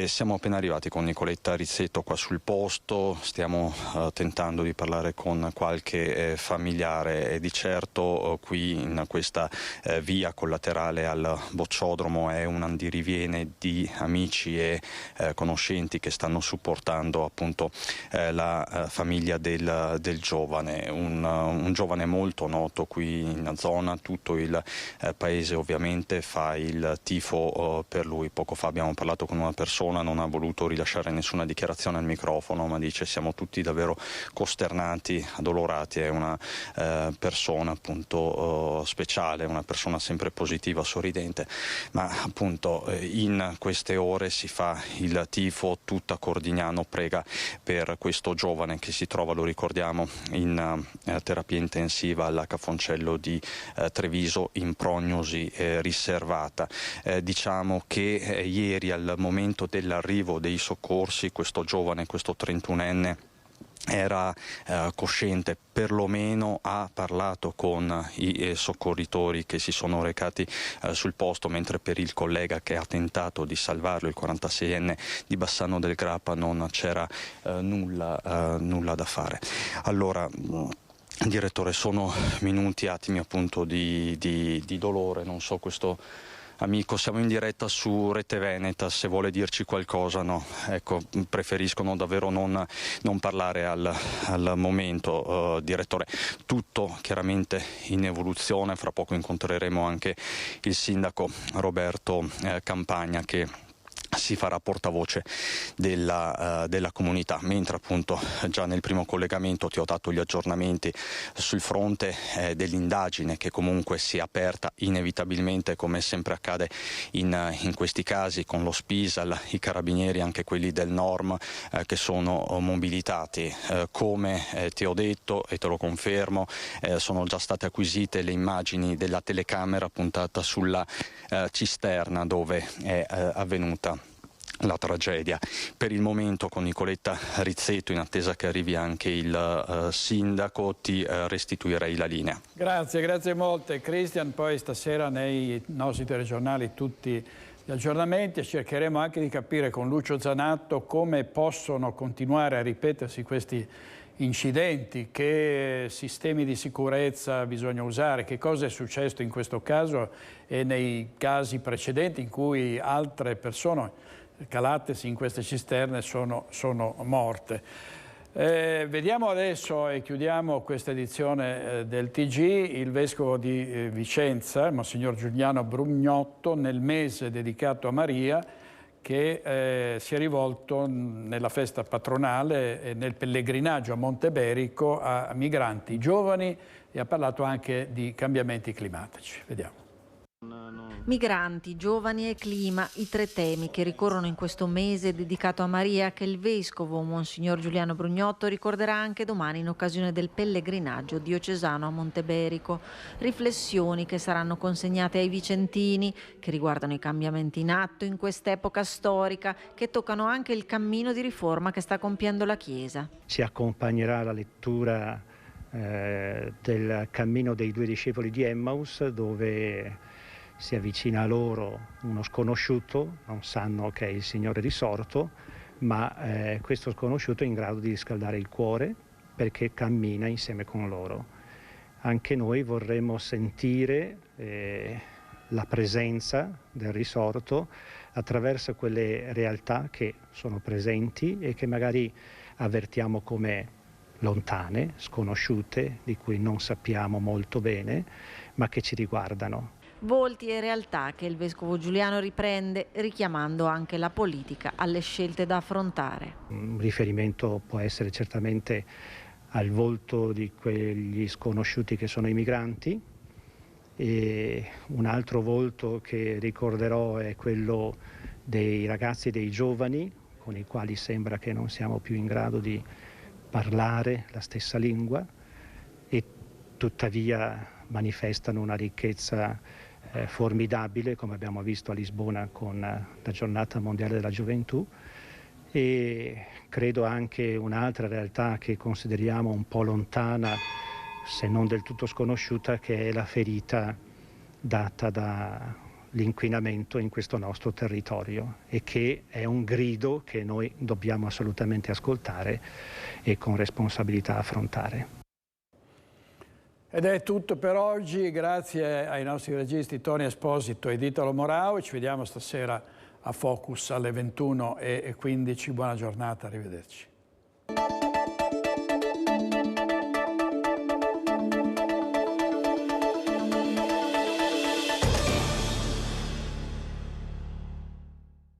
Siamo appena arrivati con Nicoletta Rizzetto qua sul posto, stiamo tentando di parlare con qualche familiare e di certo qui in questa via collaterale al bocciodromo è un andiriviene di amici e conoscenti che stanno supportando appunto la famiglia del giovane, un giovane molto noto qui in zona. Tutto il paese ovviamente fa il tifo per lui. Poco fa abbiamo parlato con una persona, non ha voluto rilasciare nessuna dichiarazione al microfono, ma dice siamo tutti davvero costernati, addolorati. È una persona appunto speciale, una persona sempre positiva, sorridente, ma appunto in queste ore si fa il tifo, tutta Cordignano prega per questo giovane che si trova, lo ricordiamo, in terapia intensiva all'H Foncello di Treviso in prognosi riservata. Diciamo che ieri al momento dell'arrivo dei soccorsi questo giovane, questo 31enne, era cosciente, perlomeno ha parlato con i soccorritori che si sono recati sul posto, mentre per il collega che ha tentato di salvarlo, il 46enne di Bassano del Grappa, non c'era nulla da fare. Allora, direttore, sono minuti, attimi appunto di dolore, non so, questo amico, siamo in diretta su Rete Veneta, se vuole dirci qualcosa. No, ecco, preferiscono davvero non parlare al momento, direttore. Tutto chiaramente in evoluzione, fra poco incontreremo anche il sindaco Roberto Campagna che si farà portavoce della comunità, mentre appunto già nel primo collegamento ti ho dato gli aggiornamenti sul fronte dell'indagine che comunque si è aperta inevitabilmente, come sempre accade in questi casi, con lo Spisal, i carabinieri, anche quelli del Norm che sono mobilitati. Come ti ho detto e te lo confermo, sono già state acquisite le immagini della telecamera puntata sulla cisterna dove è avvenuta la tragedia. Per il momento con Nicoletta Rizzetto, in attesa che arrivi anche il sindaco, ti restituirei la linea. Grazie molte Christian, poi stasera nei nostri telegiornali tutti gli aggiornamenti e cercheremo anche di capire con Lucio Zanatto come possono continuare a ripetersi questi incidenti, che sistemi di sicurezza bisogna usare, che cosa è successo in questo caso e nei casi precedenti in cui altre persone calatesi in queste cisterne sono morte. Vediamo adesso e chiudiamo questa edizione del TG il vescovo di Vicenza, Monsignor Giuliano Brugnotto, nel mese dedicato a Maria, che si è rivolto nella festa patronale e nel pellegrinaggio a Monteberico a migranti giovani e ha parlato anche di cambiamenti climatici. Vediamo. Migranti, giovani e clima, i tre temi che ricorrono in questo mese dedicato a Maria, che il vescovo Monsignor Giuliano Brugnotto ricorderà anche domani in occasione del pellegrinaggio diocesano a Monteberico. Riflessioni che saranno consegnate ai vicentini, che riguardano i cambiamenti in atto in quest'epoca storica, che toccano anche il cammino di riforma che sta compiendo la Chiesa. Ci accompagnerà la lettura del cammino dei 2 discepoli di Emmaus, dove si avvicina a loro uno sconosciuto, non sanno che è il Signore risorto, ma questo sconosciuto è in grado di riscaldare il cuore perché cammina insieme con loro. Anche noi vorremmo sentire la presenza del risorto attraverso quelle realtà che sono presenti e che magari avvertiamo come lontane, sconosciute, di cui non sappiamo molto bene, ma che ci riguardano. Volti e realtà che il vescovo Giuliano riprende, richiamando anche la politica alle scelte da affrontare. Un riferimento può essere certamente al volto di quegli sconosciuti che sono i migranti, e un altro volto che ricorderò è quello dei ragazzi e dei giovani, con i quali sembra che non siamo più in grado di parlare la stessa lingua e tuttavia manifestano una ricchezza formidabile, come abbiamo visto a Lisbona con la giornata mondiale della gioventù, e credo anche un'altra realtà che consideriamo un po' lontana, se non del tutto sconosciuta, che è la ferita data dall'inquinamento in questo nostro territorio, e che è un grido che noi dobbiamo assolutamente ascoltare e con responsabilità affrontare. Ed è tutto per oggi, grazie ai nostri registi Tony Esposito ed Italo Morao. Ci vediamo stasera a Focus alle 21:15. Buona giornata, arrivederci.